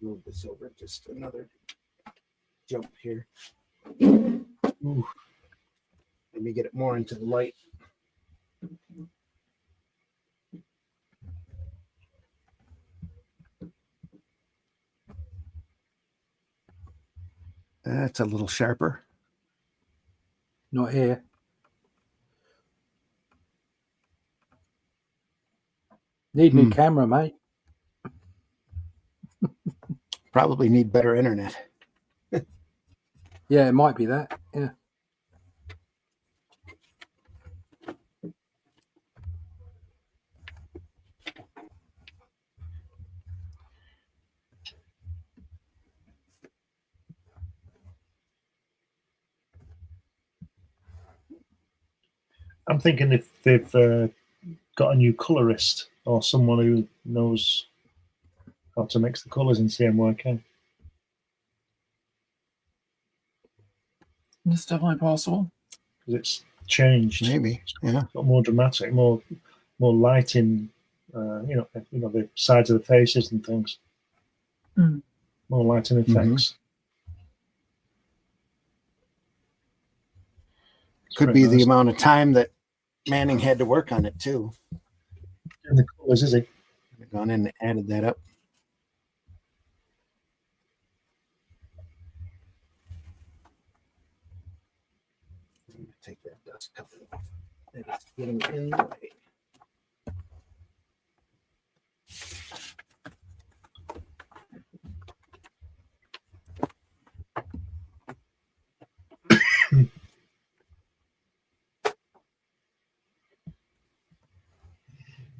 move this over just another jump here. Ooh. Let me get it more into the light. That's a little sharper. Not here. Need new camera, mate. Probably need better internet. Yeah, it might be that. Yeah. I'm thinking if they've got a new colorist or someone who knows how to mix the colors in CMYK. It's definitely possible. Because it's changed. Maybe, yeah. It's got more dramatic, more lighting. You know the sides of the faces and things. Mm. More lighting effects. Could be the amount of time that Manning had to work on it too. And the colors, is he? I've gone in and added that up. I'm gonna take that dust cover off. It's getting in the way.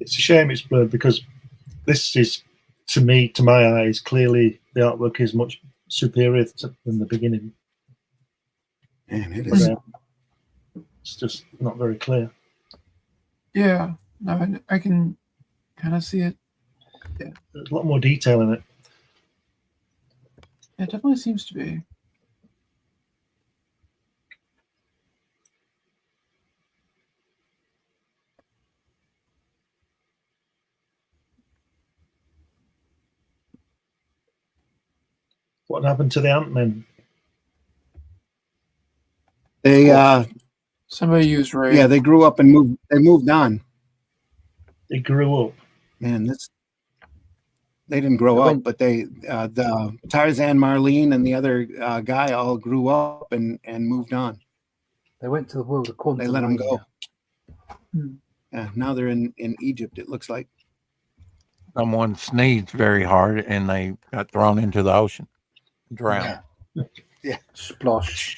It's a shame it's blurred because this is, to me, to my eyes, clearly the artwork is much superior than the beginning. Man, it But, is. it's just not very clear. Yeah, no, I can kind of see it. There's a lot more detail in it. It definitely seems to be. What happened to the Ant-Men? They Somebody used Ray. yeah, they grew up and moved. They moved on. They grew up. Man, they didn't grow They up, went- but the Tarzan, Marlene, and the other guy all grew up and moved on. They went to the world of quantum. They let them go. Hmm. Yeah, now they're in Egypt. It looks like. Someone sneezed very hard and they got thrown into the ocean, drowned. Splosh.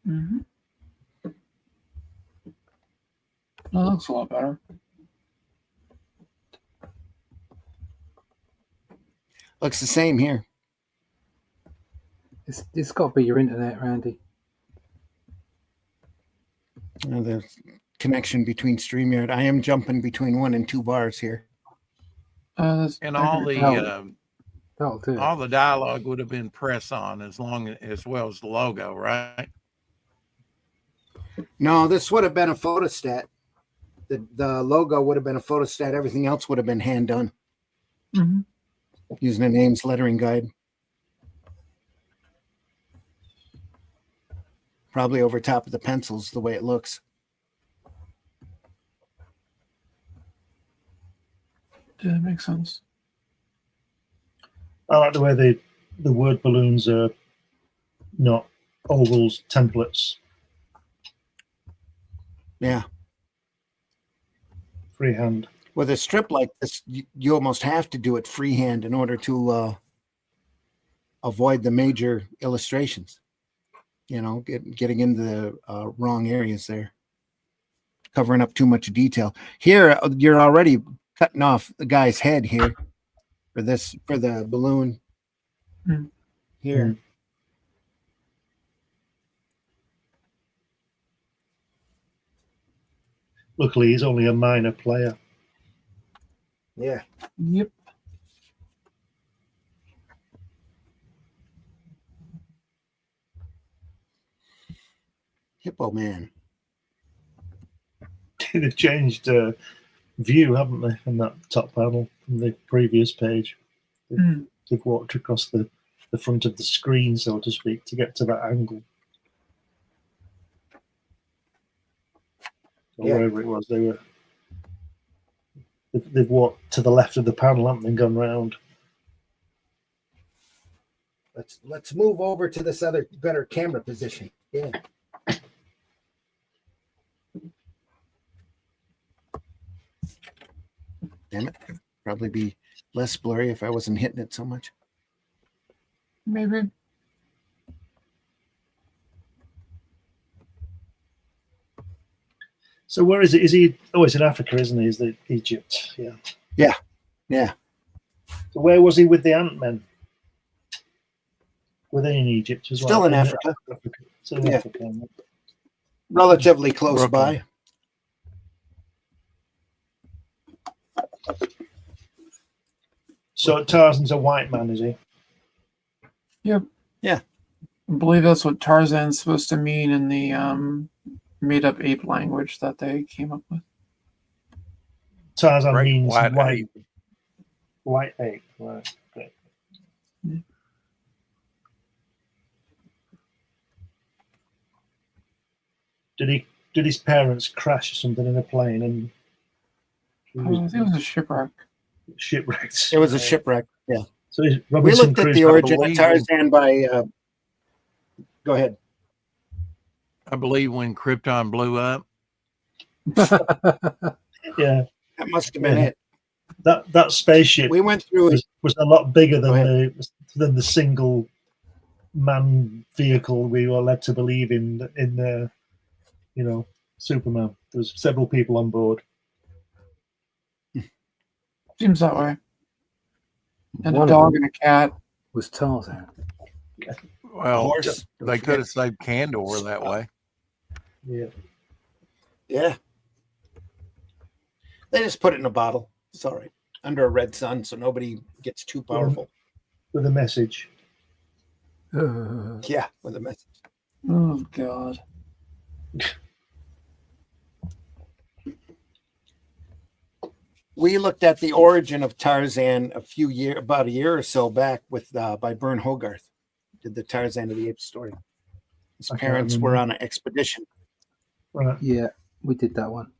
Mm-hmm. That looks a lot better. Looks the same here. It's got to be your internet, Randy. The connection between StreamYard. I am jumping between 1 and 2 bars here. That's And all the That'll do it. all the dialogue would have been press on as well as the logo, right? No, this would have been a photostat. The logo would have been a photostat. Everything else would have been hand done Mm-hmm. using a names lettering guide. Probably over top of the pencils, the way it looks. Yeah, that makes sense. I like the way the word balloons are not ovals, templates, Yeah. freehand. With a strip like this, you almost have to do it freehand in order to avoid the major illustrations. You know, getting into the wrong areas there, covering up too much detail. Here, you're already cutting off the guy's head here for the balloon here. Luckily, he's only a minor player. Yeah. Yep. Hippo Man. They've changed view, haven't they, on that top panel from the previous page? They've walked across the front of the screen, so to speak, to get to that angle. Or wherever it was, they've walked to the left of the panel, haven't they, and gone round. Let's move over to this other better camera position. Yeah. Damn it. Probably be less blurry if I wasn't hitting it so much. Maybe. So where is it? Is he? Oh, it's in Africa, isn't he? Is the Egypt? Yeah. Yeah. Yeah. So where was he with the Ant-Men? Were they in Egypt as well? Still in Africa. Still in Africa. Relatively close Brooklyn. by. So Tarzan's a white man, is he? Yep. Yeah. I believe that's what Tarzan's supposed to mean in the made-up ape language that they came up with. Tarzan Great means white white. ape. White ape. Right. Okay. Yeah. Did his parents crash something in a plane and he I was think it was a shipwreck. shipwrecked? It was a shipwreck. Yeah. So is We Robinson looked at Crusoe. the origin of believe Tarzan by. Go ahead. I believe when Krypton blew up, Yeah, That must have been Yeah. it. that spaceship We went through it. was a lot bigger Go than the single man vehicle we were led to believe in Superman. There was several people on board. Seems that way. And One a of dog them and a cat. was Tarzan. well, Horse. they could have saved Candor that way. Yeah. Yeah. They just put it in a bottle. It's all right. Under a red sun, so nobody gets too powerful. With a message. Yeah, with a message. Oh God. We looked at the origin of Tarzan about a year or so back with by Bern Hogarth. Did the Tarzan of the Apes story. His I can't parents were remember. on an expedition. Right. Yeah, we did that one.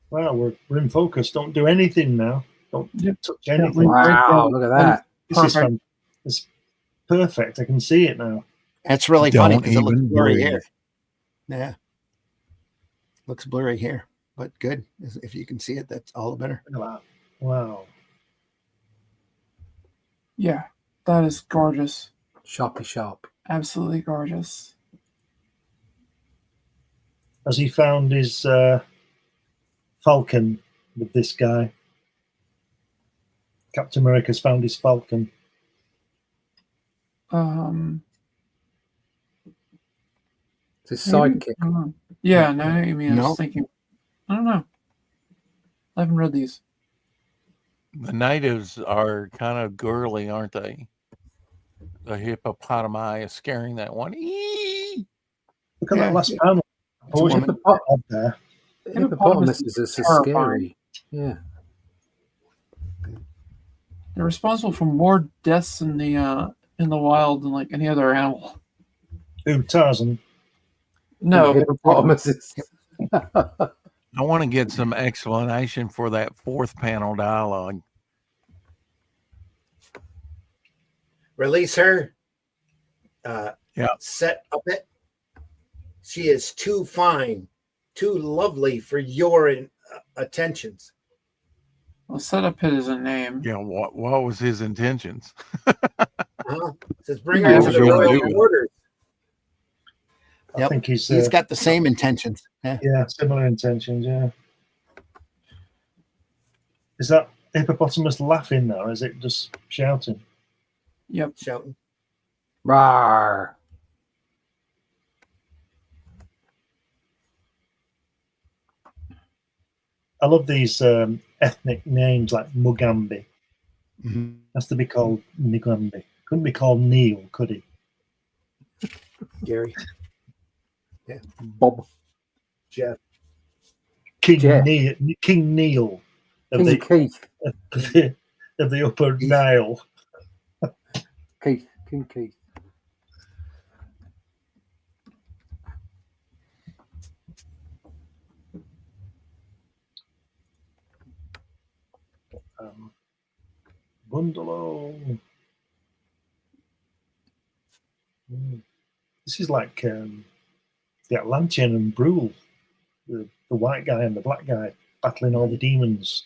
Wow, we're in focus. Don't do anything now. Don't touch anything. Wow, look at that. This is Perfect. fun. It's perfect. I can see it now. That's really funny Don't because it looks even blurry breathe. here. Yeah. Looks blurry here, but good. If you can see it, that's all the better. Look at that. Wow. Yeah, that is gorgeous. Sharpy sharp. Absolutely gorgeous. Has he found his Falcon with this guy? Captain America's found his Falcon. It's his sidekick. I don't know. Yeah, no, I mean, I No. was thinking. I don't know. I haven't read these. The natives are kind of girly, aren't they? The hippopotami is scaring that one. Eee! Look at Yeah. that last panel. It's a woman. Up there. Hippopotamuses are so scary. Yeah. They're responsible for more deaths in the wild than like any other animal. Who, Tarzan? No, Hippopotamuses. I want to get some explanation for that fourth panel dialogue. Release her. Yeah. Set up it. She is too fine, too lovely for your attentions. I'll set up his name. Yeah, what was his intentions? Says bring Yeah, her what to was the he gonna royal do? quarters. I Yep. think he's got the same intentions. Yeah. yeah, similar intentions. Yeah. Is that hippopotamus laughing now? Or is it just shouting? Yep. Shouting. Rawr. I love these ethnic names like Mugambi. Mhm. Has to be called Mugambi. Couldn't be called Neil, could he? Gary. Bob. Jeff. King Jeff. Neil. King Neil of King the, Keith. of the Upper Keith. Nile. Keith. King Keith. Bundalo. This is like the Atlantean and Brule, the white guy and the black guy battling all the demons.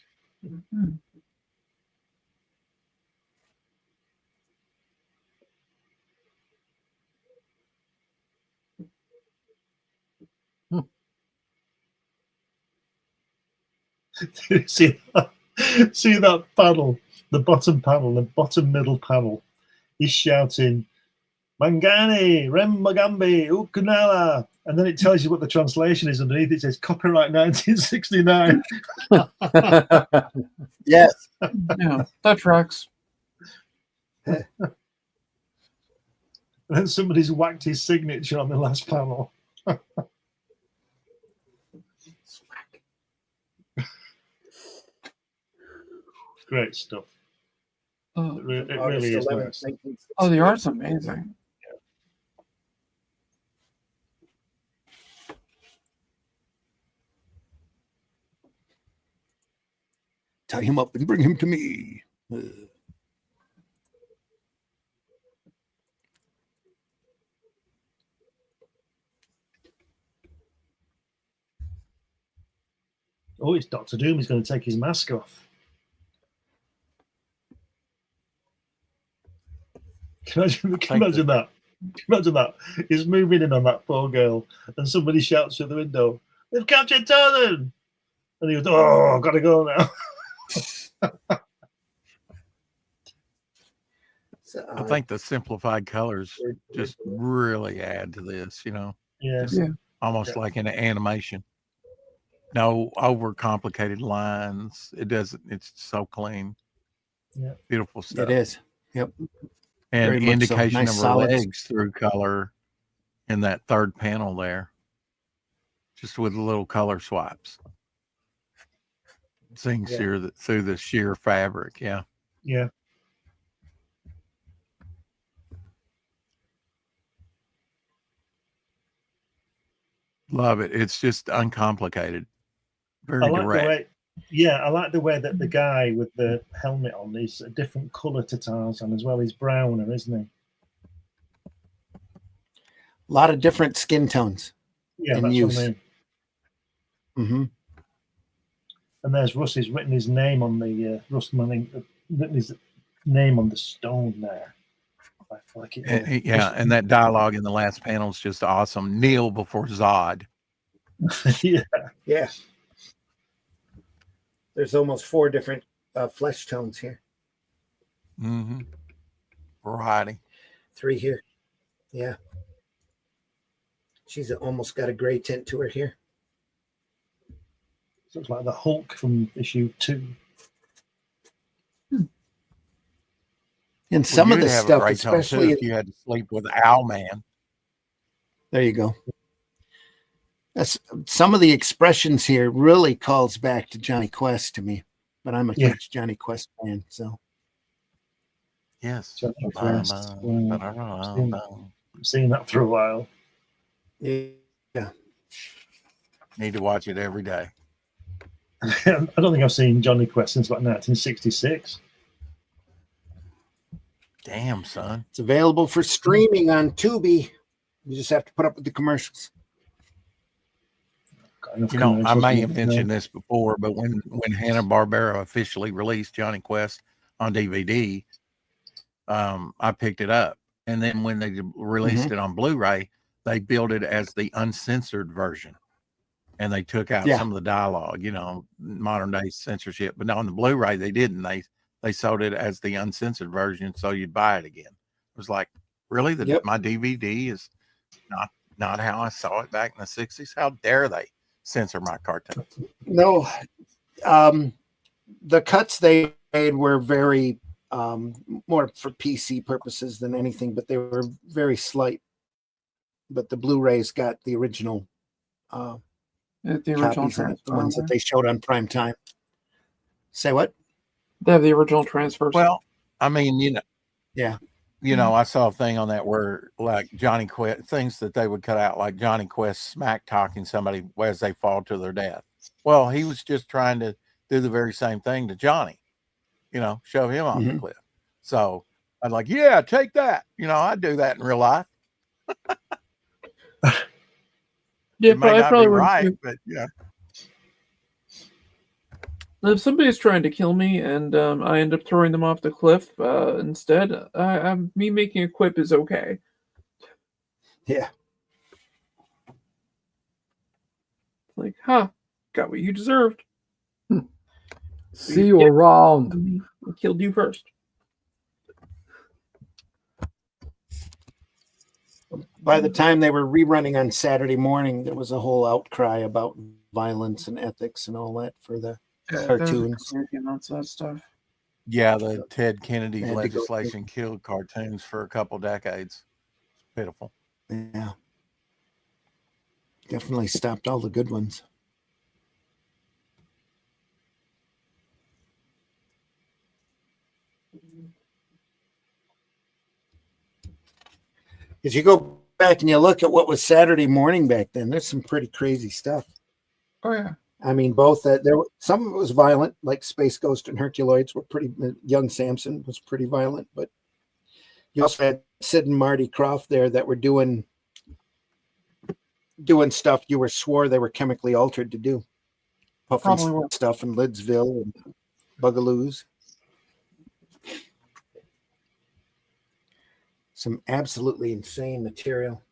see that panel, the bottom panel, the bottom middle panel. He's shouting, Mangani, Rem Magambi, Ukunala. And then it tells you what the translation is underneath. It says copyright 1969. Yes. Yeah, that tracks. And then somebody's whacked his signature on the last panel. Great stuff. Oh, It really August is 11th, nice. 1960. oh, the art's amazing. Tie him up and bring him to me. Oh, it's Doctor Doom. He's going to take his mask off. Can you imagine that? Imagine that. He's moving in on that poor girl, and somebody shouts through the window, "They've captured Tarzan!" And he goes, "Oh, I've got to go now." So, I think the simplified colors just really add to this, you know, Yeah. just almost Yeah. like in an animation. No overcomplicated lines. It doesn't, it's so clean. Yeah. Beautiful stuff. it is. Yep. And very much so. indication Nice of her solids. legs through color in that third panel there. Just with little color swipes. Seeing Yeah. through the sheer fabric. Yeah. Yeah. Love it. It's just uncomplicated. Very I like direct. the way. Yeah, I like the way that the guy with the helmet on is a different color to Tarzan as well. He's browner, isn't he? A lot of different skin tones. Yeah, In that's use. what I mean. Mm-hmm. And there's Russ. He's written his name on the Russ Manning. Written his name on the stone there. I like it. And that dialogue in the last panel is just awesome. Kneel before Zod. Yeah. Yeah. There's almost 4 different flesh tones here. Mm-hmm. Variety. 3 here. Yeah. She's almost got a gray tint to her here. Looks like the Hulk from issue 2. And some of the You'd have a stuff, great tone, too, especially if you had to sleep with Owlman. there you go. That's some of the expressions here really calls back to Johnny Quest to me, but I'm a huge Johnny Quest fan. So Yes. Johnny Quest. I've seen that for a while. yeah, Need to watch it every day. I don't think I've seen Johnny Quest since about 1966. Damn, son. it's available for streaming on Tubi. You just have to put up with the commercials. Got enough You know, I may have coming in. mentioned this before, but when Hanna-Barbera officially released Johnny Quest on DVD, I picked it up, and then when they released it on Blu-ray, they billed it as the uncensored version, and they took out some of the dialogue. You know, modern day censorship. But on the Blu-ray, they didn't. They sold it as the uncensored version, so you'd buy it again. It was like, really, my DVD is not how I saw it back in the '60s. How dare they censor my cartoons? No, the cuts they made were very more for PC purposes than anything, but they were very slight. But the Blu-rays got the original The original copies in it, the ones transfer. that they showed on prime time. Say what? They have the original transfers. Well, I mean, you know, Yeah. you know, I saw a thing on that where like Johnny Quest, things that they would cut out, like Johnny Quest smack talking somebody as they fall to their death. Well, he was just trying to do the very same thing to Johnny, you know, shove him off the cliff. So I'd like, yeah, take that. You know, I'd do that in real life. Yeah, it may I not probably be would. right, but yeah. If somebody's trying to kill me and I end up throwing them off the cliff instead, me making a quip is okay. Yeah. Like, got what you deserved. See you around. I killed you first. By the time they were rerunning on Saturday morning, there was a whole outcry about violence and ethics and all that for the cartoons. Amounts of that stuff. Yeah, the Ted Kennedy They had to go legislation killed cartoons for a couple decades. It's pitiful. Yeah. Definitely stopped all the good ones. If you go back and you look at what was Saturday morning back then, there's some pretty crazy stuff. Oh yeah. I mean, both some of it was violent, like Space Ghost and Herculoids were pretty. Young Samson was pretty violent, but you also had Sid and Marty Croft there that were doing stuff you swore they were chemically altered to do, puffing stuff in Lidsville and Bugaloos. Some absolutely insane material.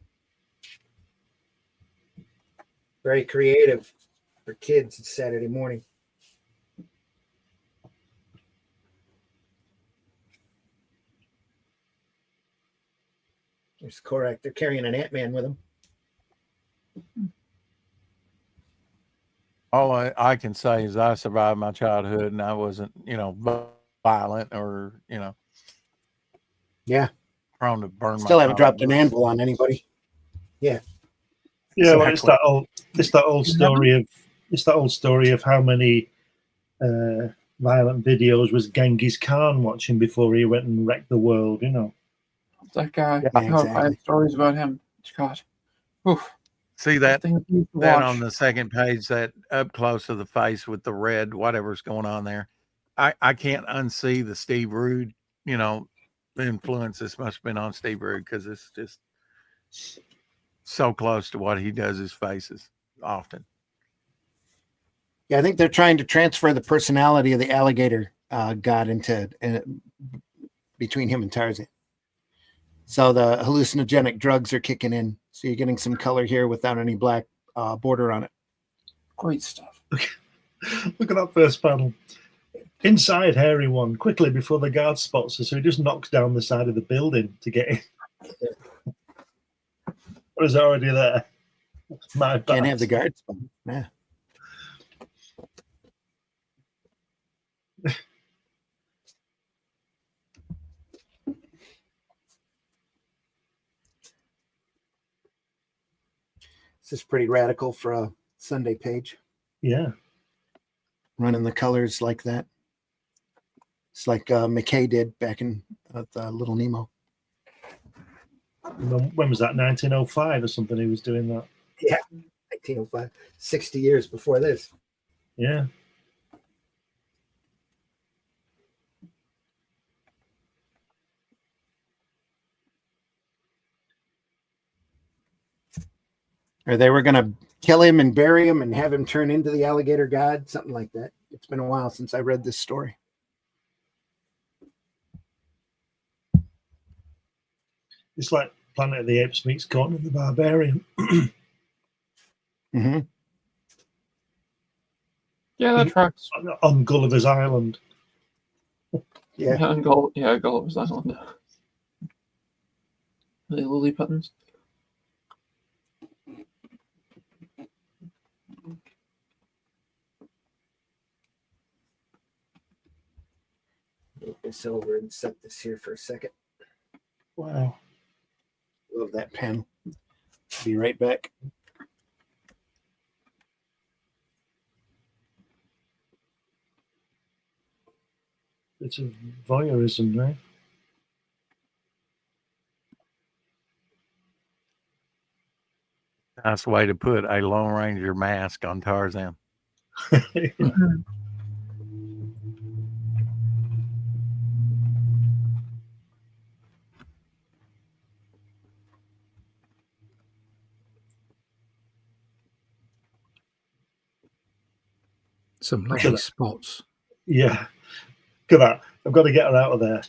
Very creative for kids. It's Saturday morning. There's Korak. They're carrying an Ant-Man with them. All I can say is I survived my childhood and I wasn't, you know, violent or, you know. Yeah. Prone to burn. Still haven't dropped an anvil on anybody. Yeah. Yeah, well, it's that old story of how many violent videos was Genghis Khan watching before he went and wrecked the world, you know. That guy. Yeah, I exactly. have stories about him. God. Oof. See that on the second page, that up close of the face with the red, whatever's going on there. I can't unsee the Steve Rude, you know, the influence this must have been on Steve Rude, because it's just so close to what he does his faces often. Yeah, I think they're trying to transfer the personality of the alligator god into between him and Tarzan. So the hallucinogenic drugs are kicking in. So you're getting some color here without any black border on it. Great stuff. Look at that first panel. Inside Hairy One, quickly before the guard spots us, so he just knocks down the side of the building to get in. What is already there? My bad. Can't have the guard spot. Yeah. This is pretty radical for a Sunday page. Yeah. Running the colors like that. It's like McKay did back in Little Nemo. When was that? 1905 or something? He was doing that. Yeah, 1905. 60 years before this. Yeah. Or they were going to kill him and bury him and have him turn into the alligator god, something like that. It's been a while since I read this story. It's like Planet of the Apes meets Conan the Barbarian. Mm-hmm. Yeah, that tracks. On Gulliver's Island. Yeah. Yeah, Gulliver's Island. The Lilliputtons. Move this over and set this here for a second. Wow. Love that pen. Be right back. It's a voyeurism, right? Nice way to put a Lone Ranger mask on Tarzan. Some lovely spots. Yeah. Look at that. I've got to get her out of there.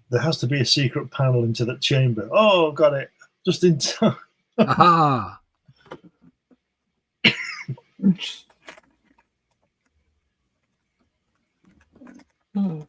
There has to be a secret panel into that chamber. Oh, got it. Just in time. Aha! Hmm.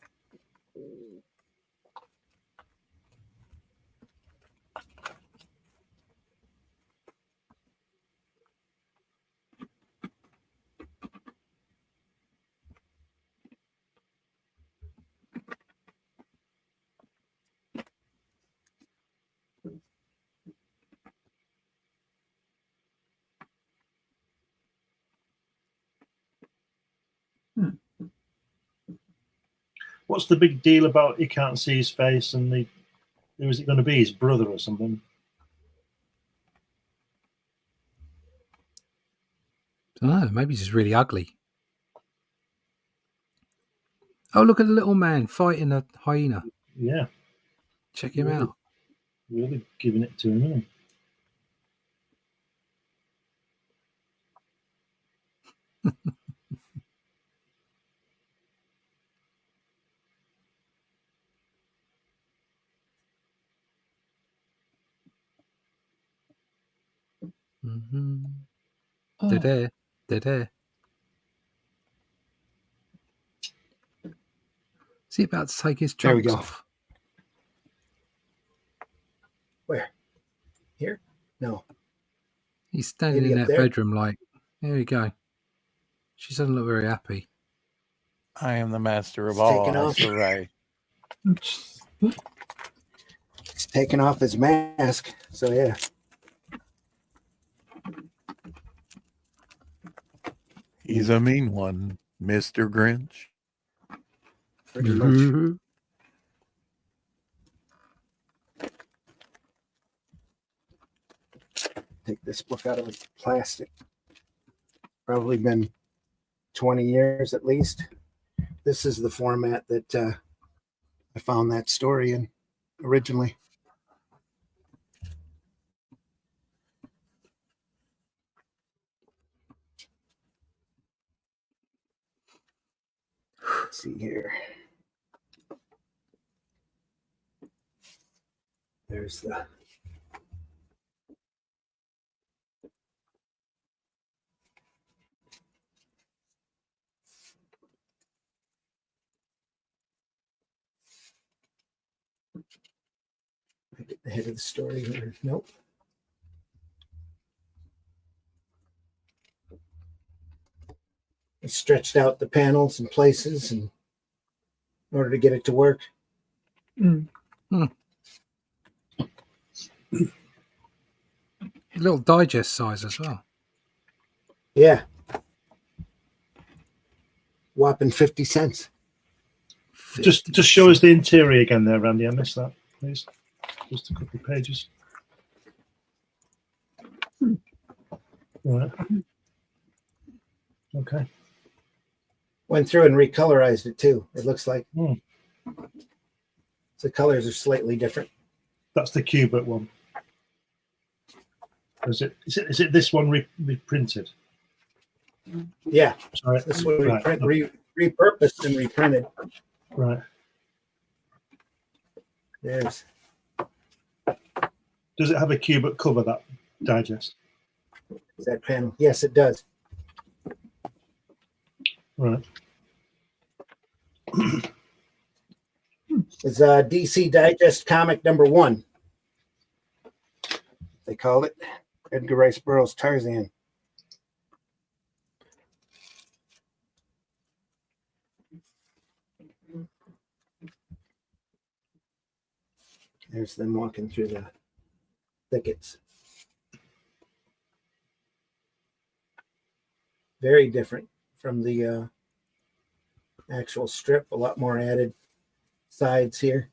What's the big deal about he can't see his face and who is it going to be? His brother or something? I don't know, maybe he's just really ugly. Oh, look at the little man fighting a hyena. Yeah. Check him out. Really giving it to him, isn't he? Mm-hmm. Oh. They're there. They're there. Is he about to take his There we trunks go. off? Where? Here? No. He's standing Maybe in up that there? bedroom like, there we go. She doesn't look very happy. I am the master of It's all. taken I off. survey. He's taking off his mask. So, yeah. He's a mean one, Mr. Grinch. Pretty much. Take this book out of plastic. Probably been 20 years at least. This is the format that I found that story in originally. Let's see here. There's the get the head of the story here. Nope. I stretched out the panels in places and in order to get it to work. Little digest size as well. Yeah. Whopping 50 cents. Just show us the interior again there, Randy. I missed that, please. Just a couple of pages. All right. Okay. Went through and recolorized it too. It looks like the colors are slightly different. That's the Cubert one. Is it this one reprinted? Yeah, Sorry. this one Right. repurposed and reprinted. Right. There's Does it have a cubic cover, that digest? that panel. Yes, it does. Right. It's DC Digest comic number 1. They call it Edgar Rice Burroughs' Tarzan. There's them walking through the thickets. Very different from the actual strip. A lot more added sides here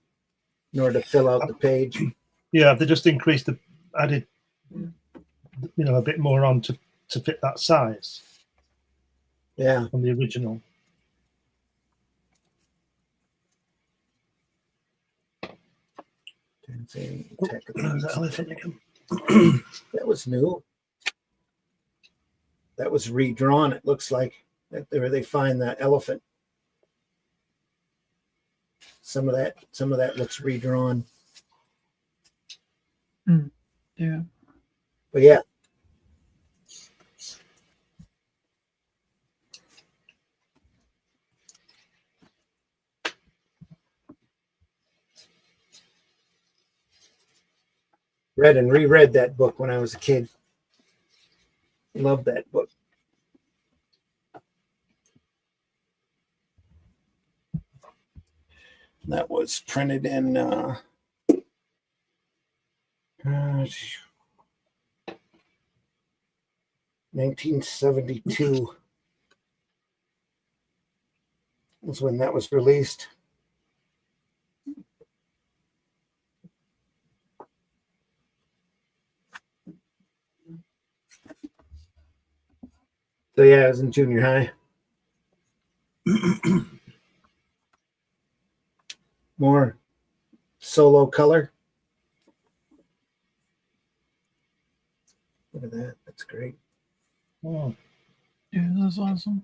in order to fill out the page. Yeah, they just added, a bit more on to fit that size. Yeah. On the original. That elephant again. That was new. That was redrawn. It looks like where they find that elephant. Some of that looks redrawn. Yeah. But yeah. Read and reread that book when I was a kid. Loved that book. That was printed in 1972 was when that was released. So yeah, I was in junior high. More solo color. Look at that. That's great. Oh. Yeah, that's awesome.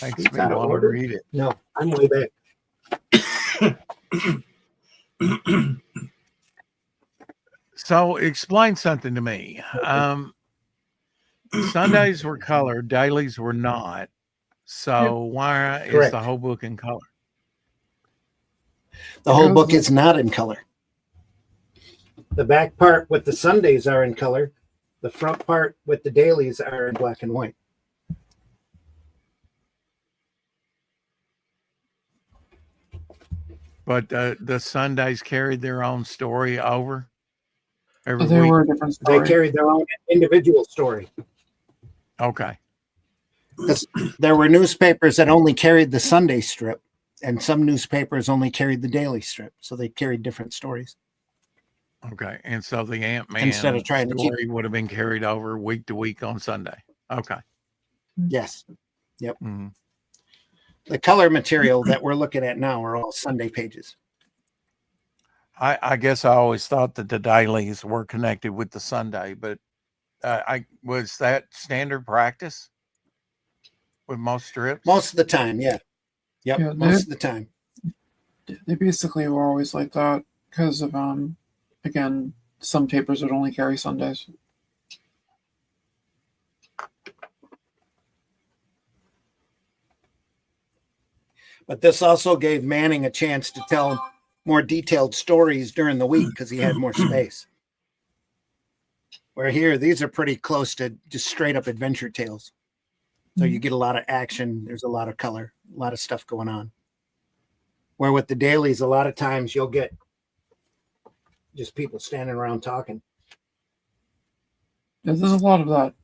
Makes me want to read it. No, I'm way back. So explain something to me. Sundays were color, dailies were not. So why is Correct. the whole book in color? The whole book is not in color. The back part with the Sundays are in color. The front part with the dailies are in black and white. But the Sundays carried their own story over every They week. were a different story. They carried their own individual story. Okay. There were newspapers that only carried the Sunday strip, and some newspapers only carried the daily strip. So they carried different stories. Okay. And so the Ant-Man Instead of trying to keep- story would have been carried over week to week on Sunday. Okay. Yes. Yep. Mhm. The color material that we're looking at now are all Sunday pages. I guess I always thought that the dailies were connected with the Sunday, but was that standard practice with most strips? Most of the time, yeah. Yep, Yeah, most of the time. They basically were always like that because of again, some papers would only carry Sundays. But this also gave Manning a chance to tell more detailed stories during the week because he had more space. Where here, these are pretty close to just straight up adventure tales. So you get a lot of action. There's a lot of color, a lot of stuff going on. Where with the dailies, a lot of times you'll get just people standing around talking. Yeah, there's a lot of that.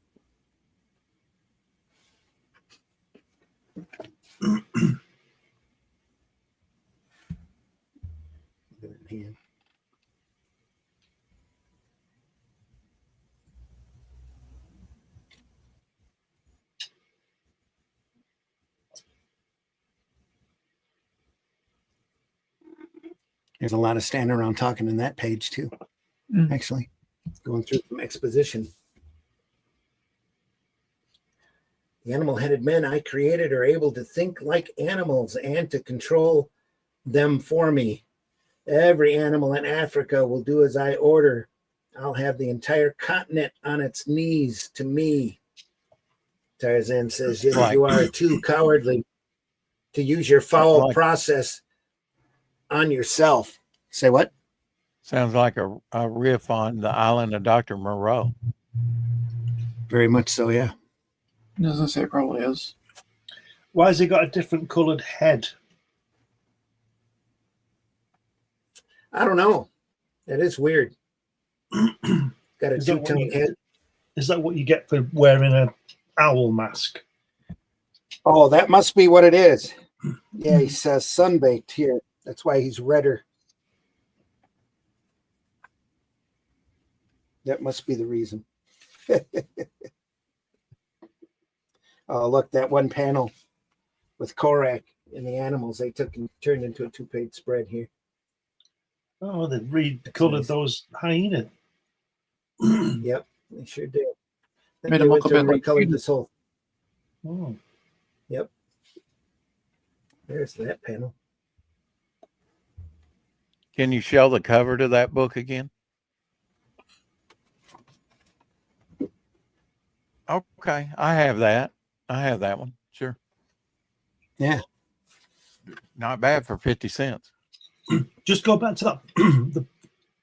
There's a lot of standing around talking in that page too. Actually, going through some exposition. The animal-headed men I created are able to think like animals and to control them for me. Every animal in Africa will do as I order. I'll have the entire continent on its knees to me. Tarzan says, yes, Right. you are too cowardly to use your foul Like- process on yourself. Say what? Sounds like a riff on the island of Dr. Moreau. Very much so, yeah. As I say, it probably is. Why has he got a different coloured head? I don't know. That is weird. Got a Is that what two-tone you- head. Is that what you get for wearing a owl mask? Oh, that must be what it is. Yeah, he says sunbaked here. That's why he's redder. That must be the reason. Oh, look, that one panel with Korak and the animals they took and turned into a 2-page spread here. Oh, they recoloured nice. those hyenas. Yep, they sure did. Then Made they him went look a through and bit like recolored Sweden. this whole. Oh. Yep. There's that panel. Can you show the cover to that book again? Okay, I have that. I have that one. Sure. Yeah. Not bad for 50 cents. Just go back to that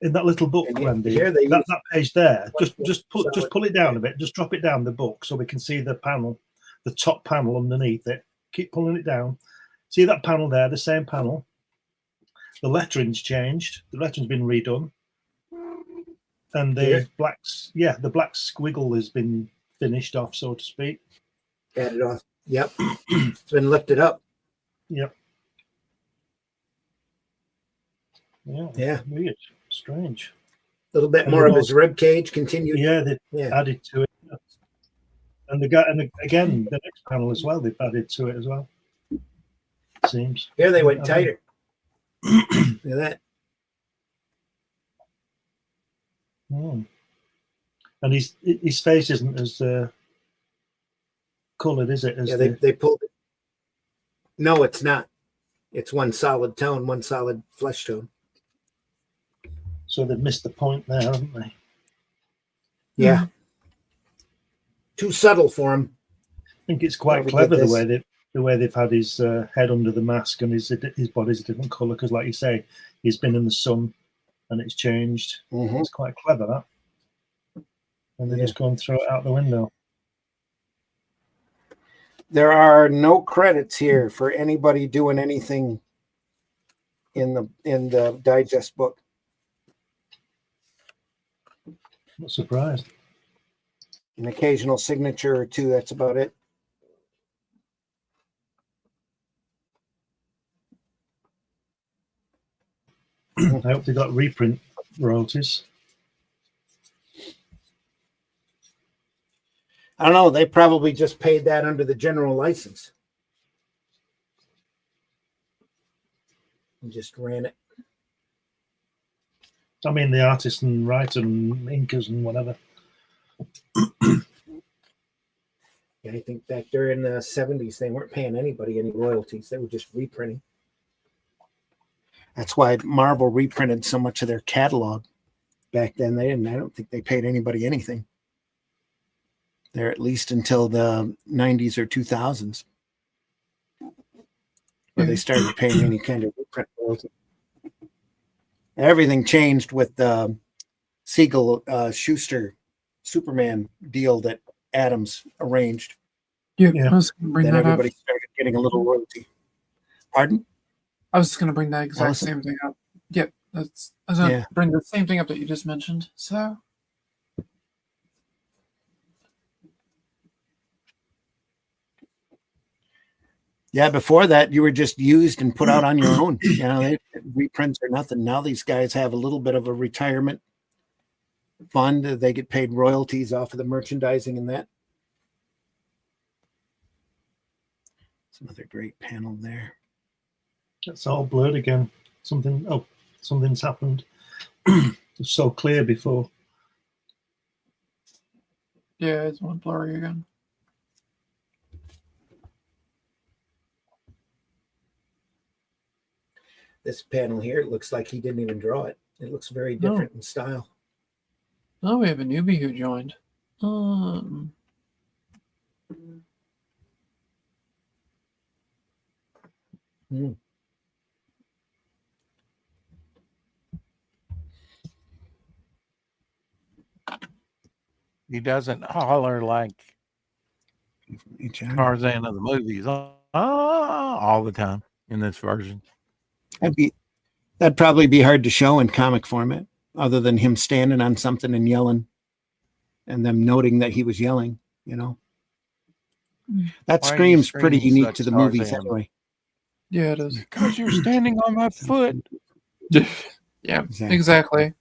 in that little book, And Randy. here they That, use- that page there. Just pull it down a bit. Just drop it down the book so we can see the panel, the top panel underneath it. Keep pulling it down. See that panel there, the same panel. The lettering's changed. The lettering's been redone. And the Here? black squiggle has been finished off, so to speak. Added off. Yep. It's been lifted up. Yep. Yeah. Yeah. Weird. Strange. A little bit And more the of his rib cage continued. Yeah, they Yeah. added to it. And the guy, again, the next panel as well, they've added to it as well. Seems. Here they went I don't tighter. Look at that. know. And his face isn't as coloured, is it? As Yeah, they pulled it. No, it's not. It's one solid tone, one solid flesh tone. so they've missed the point there, haven't they? Yeah. Too subtle for him. I think it's quite Whoever clever did the way they've had his head under the mask and his body's a different colour because, like you say, he's been in the sun and it's changed. Mhm. It's quite clever that. And they're Yeah. just going to throw it out the window. There are no credits here for anybody doing anything in the digest book. Not surprised. An occasional signature or two. That's about it. I hope they got reprint royalties. I don't know. They probably just paid that under the general license and just ran it. I mean, the artists and writer and inkers and whatever. Yeah, I think back there in the 70s, they weren't paying anybody any royalties. They were just reprinting. That's why Marvel reprinted so much of their catalog back then. I don't think they paid anybody anything. There at least until the 90s or 2000s, where they started paying any kind of reprint royalty. Everything changed with the Siegel Schuster Superman deal that Adams arranged. Yeah, Yeah. I was going to bring Then that up. everybody started getting a little royalty. Pardon? I was going to bring that exact Awesome. same thing up. Yep, I was going to Yeah. bring the same thing up that you just mentioned. So, Yeah, before that, you were just used and put out on your own. You know, reprints or nothing. Now these guys have a little bit of a retirement fund. They get paid royalties off of the merchandising and that. It's another great panel there. It's all blurred again. Something. Oh, something's happened. It's so clear before. Yeah, it's one blurry again. This panel here, it looks like he didn't even draw it. It looks very different in style. Oh, we have a newbie who joined. He doesn't holler like Tarzan of the movies all the time in this version. That'd probably be hard to show in comic format, other than him standing on something and yelling, and them noting that he was yelling. You know, that Why are you scream's pretty screaming unique such, to the movies Tarzan? anyway. Yeah, it is. Because you're standing on my foot. Yeah, exactly.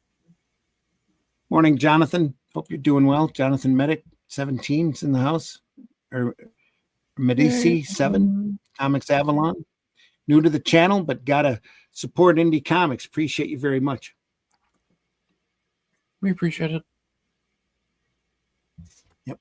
Morning, Jonathan. Hope you're doing well. Jonathan Medic, 17's in the house. Or Medici, 7, Comics Avalon. New to the channel, but gotta support indie comics. Appreciate you very much. We appreciate it. Yep.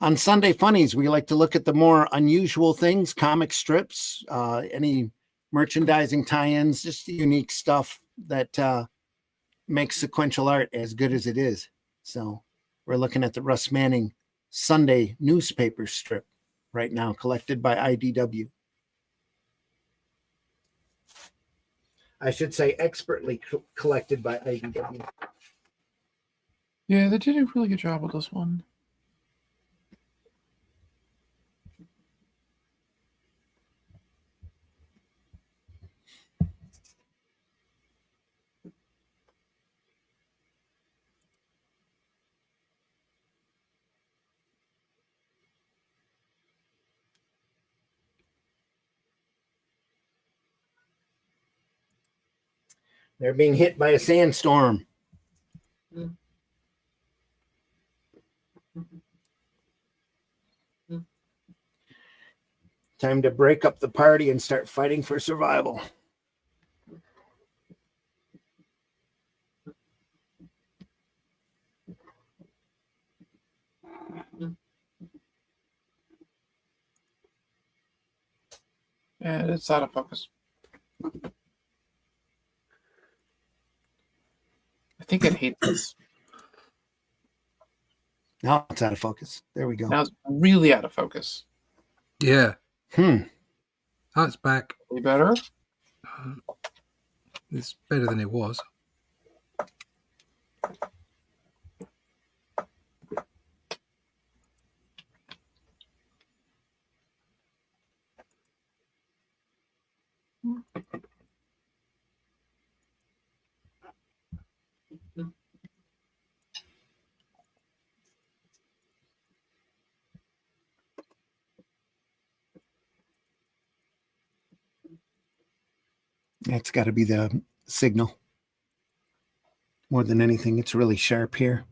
On Sunday Funnies, we like to look at the more unusual things, comic strips, any merchandising tie-ins, just the unique stuff that makes sequential art as good as it is. So we're looking at the Russ Manning Sunday newspaper strip right now, collected by IDW. I should say expertly collected by IDW. Yeah, they did a really good job with this one. They're being hit by a sandstorm. Time to break up the party and start fighting for survival. And it's out of focus. I think it hates this. Now it's out of focus. There we go. Now it's really out of focus. Yeah. Hmm. Oh, it's back. Any better? It's better than it was. That's got to be the signal. More than anything, it's really sharp here.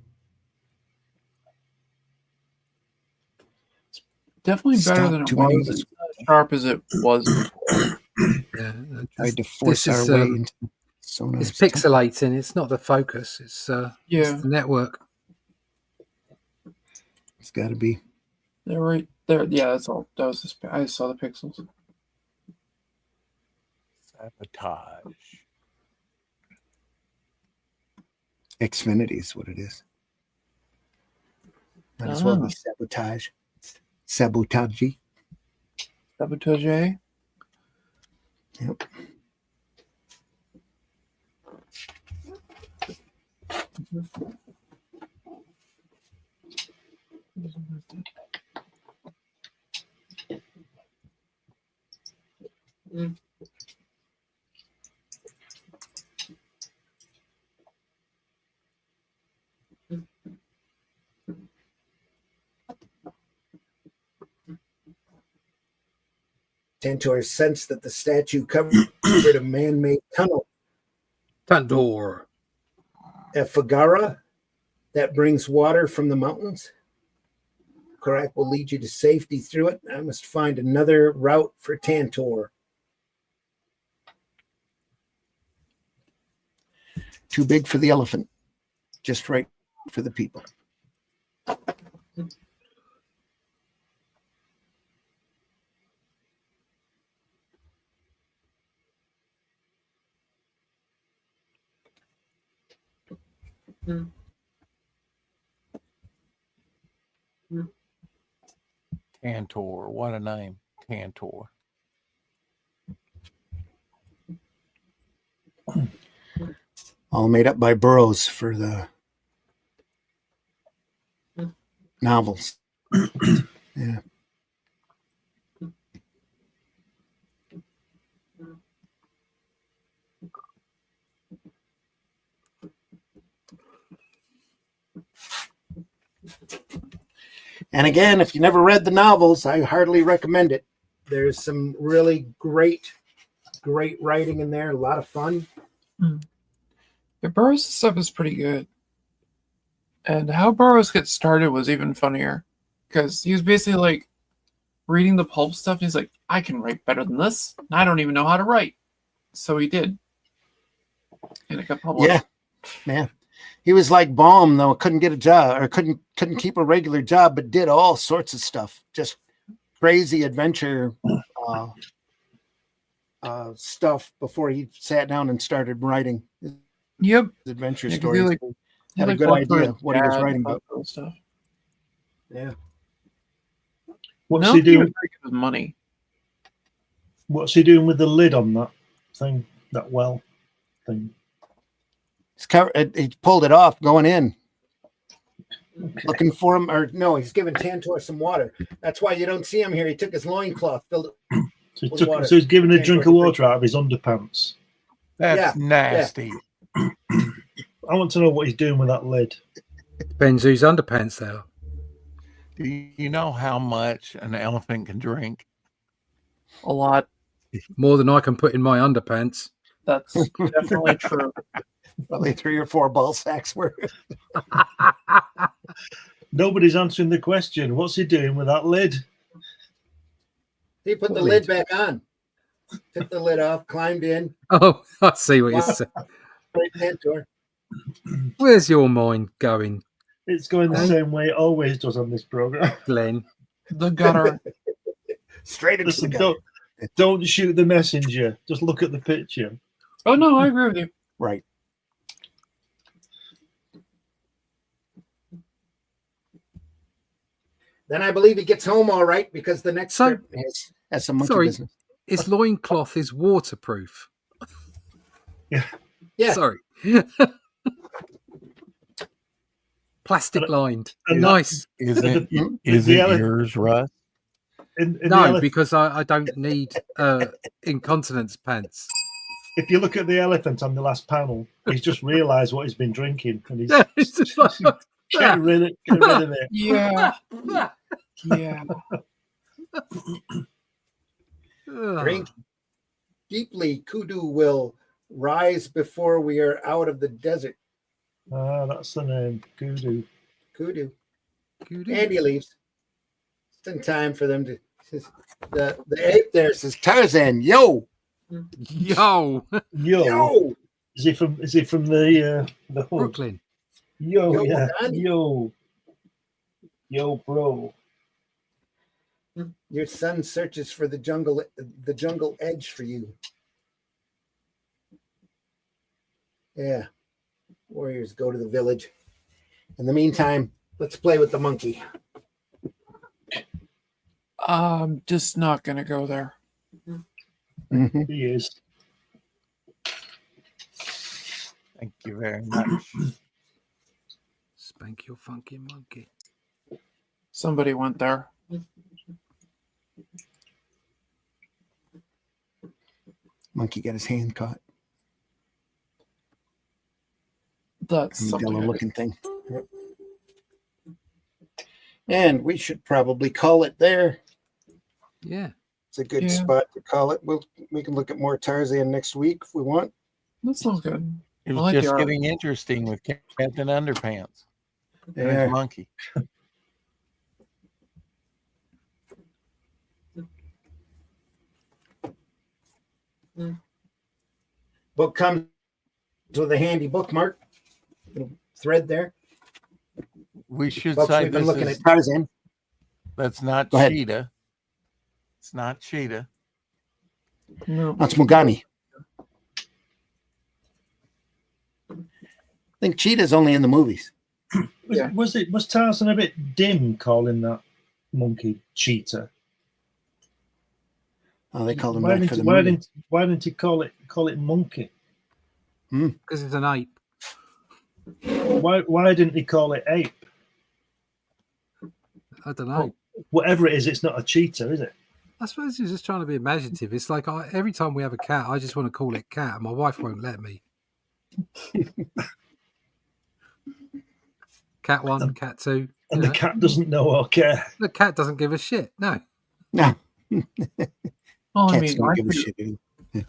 Definitely better Stop than it too many was. of us. It's not as sharp as it was before. Yeah. Tried to force this is, our way into Sonar. It's pixelating. It's not the focus. It's Yeah. it's the network. It's got to be. They're right there. Yeah, that's all. That was just, I saw the pixels. Sabotage. Xfinity is what it is. Might as well be sabotage. Sabotage. Sabotage. Yep. Tantor sensed that the statue covered a man-made tunnel Tandoor. at Fagara that brings water from the mountains correct will lead you to safety through it. I must find another route for Tantor. Too big for the elephant, just right for the people. Tantor, what a name, Tantor. All made up by Burroughs for the novels. Yeah. And again, if you never read the novels, I hardly recommend it. There's some really great writing in there, a lot of fun. Yeah, Burroughs' stuff is pretty good. And how Burroughs gets started was even funnier. Because he was basically like reading the pulp stuff, and he's like, I can write better than this. And I don't even know how to write. So he did. And it got published. Yeah. Man. He was like Baum, though, couldn't get a job or couldn't keep a regular job, but did all sorts of stuff. Just crazy adventure stuff before he sat down and started writing Yep. his adventure Yeah, 'cause stories. he Had a like good worked for idea his what he was dad writing and about. that stuff. Yeah. What's No, he was doing? very good with money. What's he doing with the lid on that thing? That well thing. He pulled it off going in. Looking for him, or no, he's giving Tantor some water. That's why you don't see him here. He took his loincloth, filled it. So he's giving a drink of water out of his underpants. That's nasty. I want to know what he's doing with that lid. Depends whose underpants they are. Do you know how much an elephant can drink? A lot. More than I can put in my underpants. That's definitely true. Probably 3 or 4 ball sacks worth. Nobody's answering the question. What's he doing with that lid? He put the lid back on. Took the lid off, climbed in. Oh, I see what you're saying. Right, Tantor. Where's your mind going, It's going the same way it always does on this program. Glenn? The gutter. Straight into Listen, the gut. don't shoot the messenger. Just look at the picture. Oh, no, I agree with you. Right. Then I believe he gets home all right because the next trip has some monkey business. His loincloth is waterproof. Yeah. Yeah. Sorry. Plastic lined. And Nice. Is it the yours, Russ? No, because I don't need incontinence pants. If you look at the elephant on the last panel, he's just realised what he's been drinking, and he's It's just like, get rid of it. Yeah. Yeah. Drink deeply. Kudu will rise before we are out of the desert. Ah, that's the name. Kudu. Kudu. Andy leaves. It's in time for them to. The ape there says Tarzan. Yo. Yo. Yo. Is he from the hood? Brooklyn. Yo, yeah. Donnie. Yo, bro. Your son searches for the jungle edge for you. Yeah. Warriors go to the village. In the meantime, let's play with the monkey. I'm just not going to go there. Mm-hmm. He is. Thank you very much. Spank your funky monkey. Somebody went there. Monkey got his hand caught. That's something. Yellow looking thing. And we should probably call it there. Yeah. It's a good spot to call it. We can look at more Tarzan next week if we want. That sounds good. It I was like just the art. getting interesting with Captain Underpants and Yeah. his monkey. Book comes with a handy bookmark. Little thread there. We should Folks, say we've been this looking is at Tarzan. that's not Go ahead. cheetah. It's not cheetah. No. That's Mugami. I think Cheetah's only in the movies. Yeah. Was Tarzan a bit dim calling that monkey cheetah? Oh, they called him Why that for the didn't movie. why didn't he call it monkey? Because it's an ape. Why didn't he call it ape? I don't know. Whatever it is, it's not a cheetah, is it? I suppose he's just trying to be imaginative. It's like every time we have a cat, I just want to call it cat, and my wife won't let me. Cat 1, cat 2. And the cat doesn't know or care. The cat doesn't give a shit. No. No. Well, I Cats mean, don't give a shit. Dude.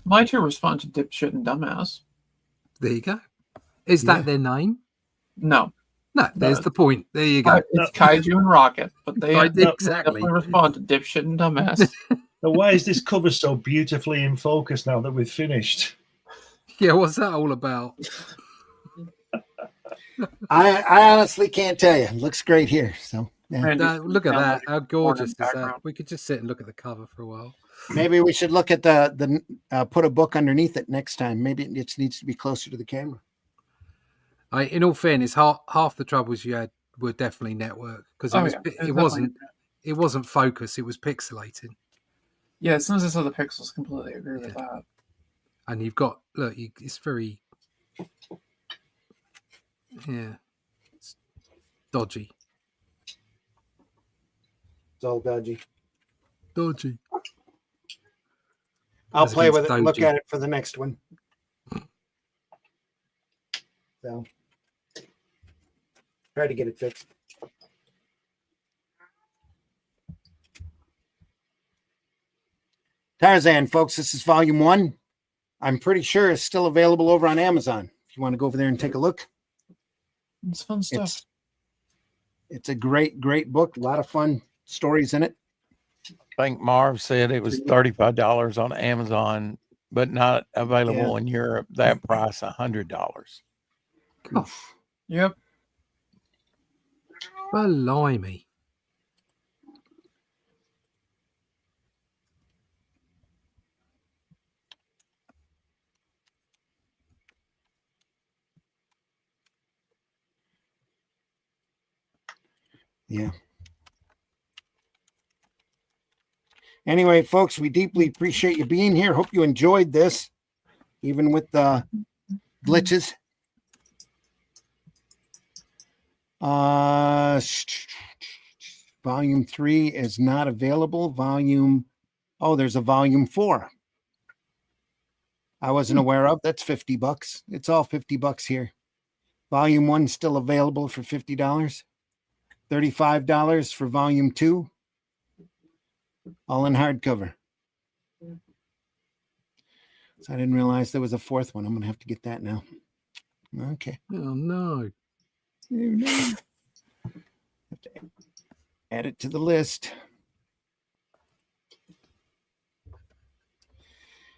my two respond to dipshit and dumbass. There you go. Is that their name? No. No, there's the point. There you go. It's Kaiju and Rocket, but they Right, exactly. definitely respond to dipshit and dumbass. Now, why is this cover so beautifully in focus now that we've finished? Yeah, what's that all about? I honestly can't tell you. It looks great here. So yeah. Randy, Look at that. How gorgeous is that? background. We could just sit and look at the cover for a while. Maybe we should look at the put a book underneath it next time. Maybe it just needs to be closer to the camera. In all fairness, half the troubles you had were definitely network because it wasn't focus. It was pixelating. Yeah, as soon as I saw the pixels, completely agree with that. And you've got it's very it's dodgy. It's all dodgy. Dodgy. I'll As play with against it and look doji. at it for the next one. So try to get it fixed. Tarzan, folks, this is volume 1. I'm pretty sure it's still available over on Amazon. If you want to go over there and take a look. It's fun stuff. It's a great book. A lot of fun stories in it. I think Marv said it was $35 on Amazon, but not available in Europe. That price, $100. Yep. Blimey. Yeah. Anyway, folks, we deeply appreciate you being here. Hope you enjoyed this, even with the glitches. Volume 3 is not available. There's a volume 4. I wasn't aware of. That's $50. It's all $50 here. Volume 1 still available for $50. $35 for volume 2. All in hardcover. So I didn't realize there was a 4th one. I'm going to have to get that now. Okay. Oh, no. Have to add it to the list.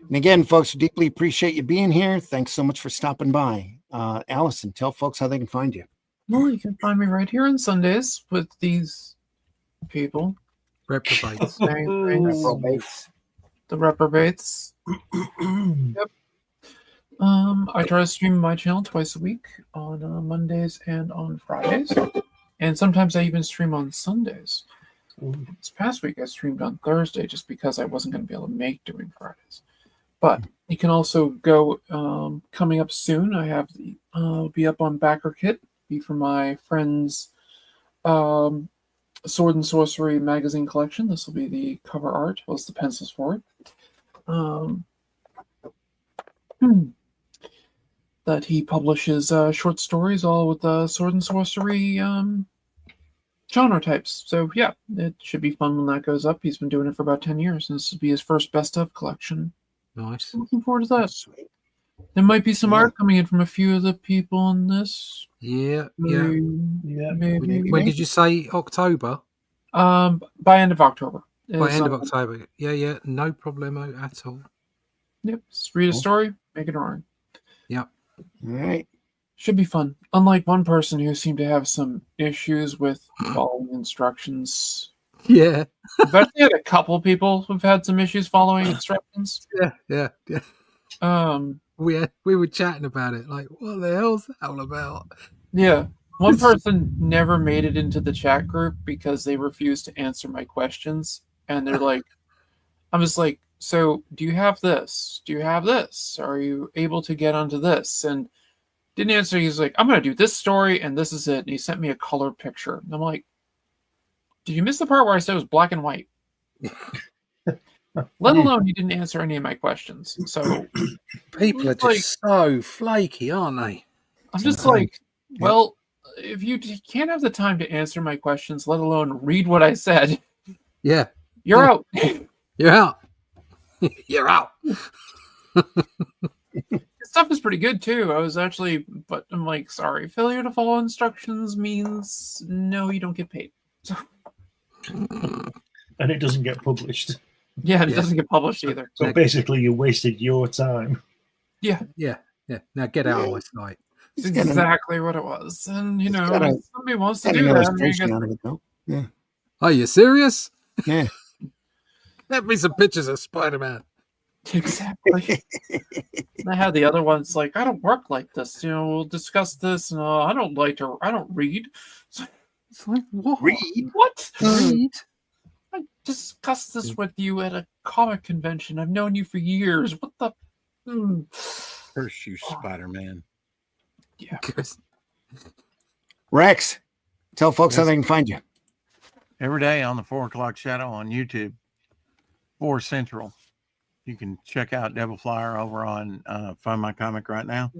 And again, folks, deeply appreciate you being here. Thanks so much for stopping by. Allison, tell folks how they can find you. Well, you can find me right here on Sundays with these people. Reprobates. Reprobates. The reprobates. Yep. I try to stream my channel twice a week on Mondays and on Fridays. And sometimes I even stream on Sundays. This past week I streamed on Thursday just because I wasn't going to be able to make doing Fridays. But you can also go, coming up soon, I have be up on Backer Kit, be for my friend's Sword and Sorcery magazine collection. This will be the cover art, plus the pencils for it. That he publishes short stories all with Sword and Sorcery genre types. So yeah, it should be fun when that goes up. He's been doing it for about 10 years, and this will be his first best of collection. Nice. Looking forward to that. There might be some art coming in from a few of the people in this. Yeah. Maybe. When did you say October? By end of October. By end of October. Yeah. No problemo at all. Yep. Just read a story, make it rhyme. All right. Should be fun. Unlike one person who seemed to have some issues with following instructions. Yeah, I've actually had a couple people who've had some issues following instructions. yeah. We were chatting about it. Like, what the hell's that all about? Yeah. One person never made it into the chat group because they refused to answer my questions. And they're like, I'm just like, so do you have this? Do you have this? Are you able to get onto this? And didn't answer. He's like, I'm going to do this story and this is it. And he sent me a color picture. And I'm like, did you miss the part where I said it was black and white? Let alone you didn't answer any of my questions. So People are just so flaky, aren't they? I'm just like, well, if you can't have the time to answer my questions, let alone read what I said, Yeah, you're out. you're out. You're out. Stuff is pretty good too. I was actually, but I'm like, sorry, failure to follow instructions means no, you don't get paid. So, And it doesn't get published. yeah, it doesn't get published either. So basically, you wasted your time. Yeah, Now get out of my sight. it's exactly what it was. And you know, got if somebody wants to Got do an that. illustration out of it, though. Yeah. Are you serious? Yeah. Let me some pictures of Spider-Man. Exactly. I had the other ones like, I don't work like this. You know, we'll discuss this, and I don't read. It's like, what? Read. What? Read? I discussed this with you at a comic convention. I've known you for years. What the? Curse you, Spider-Man. Yeah. Rex, tell folks how they can find you. Every day on the 4 o'clock shadow on YouTube, 4 Central. You can check out Devil Flyer over on Find My Comic right now.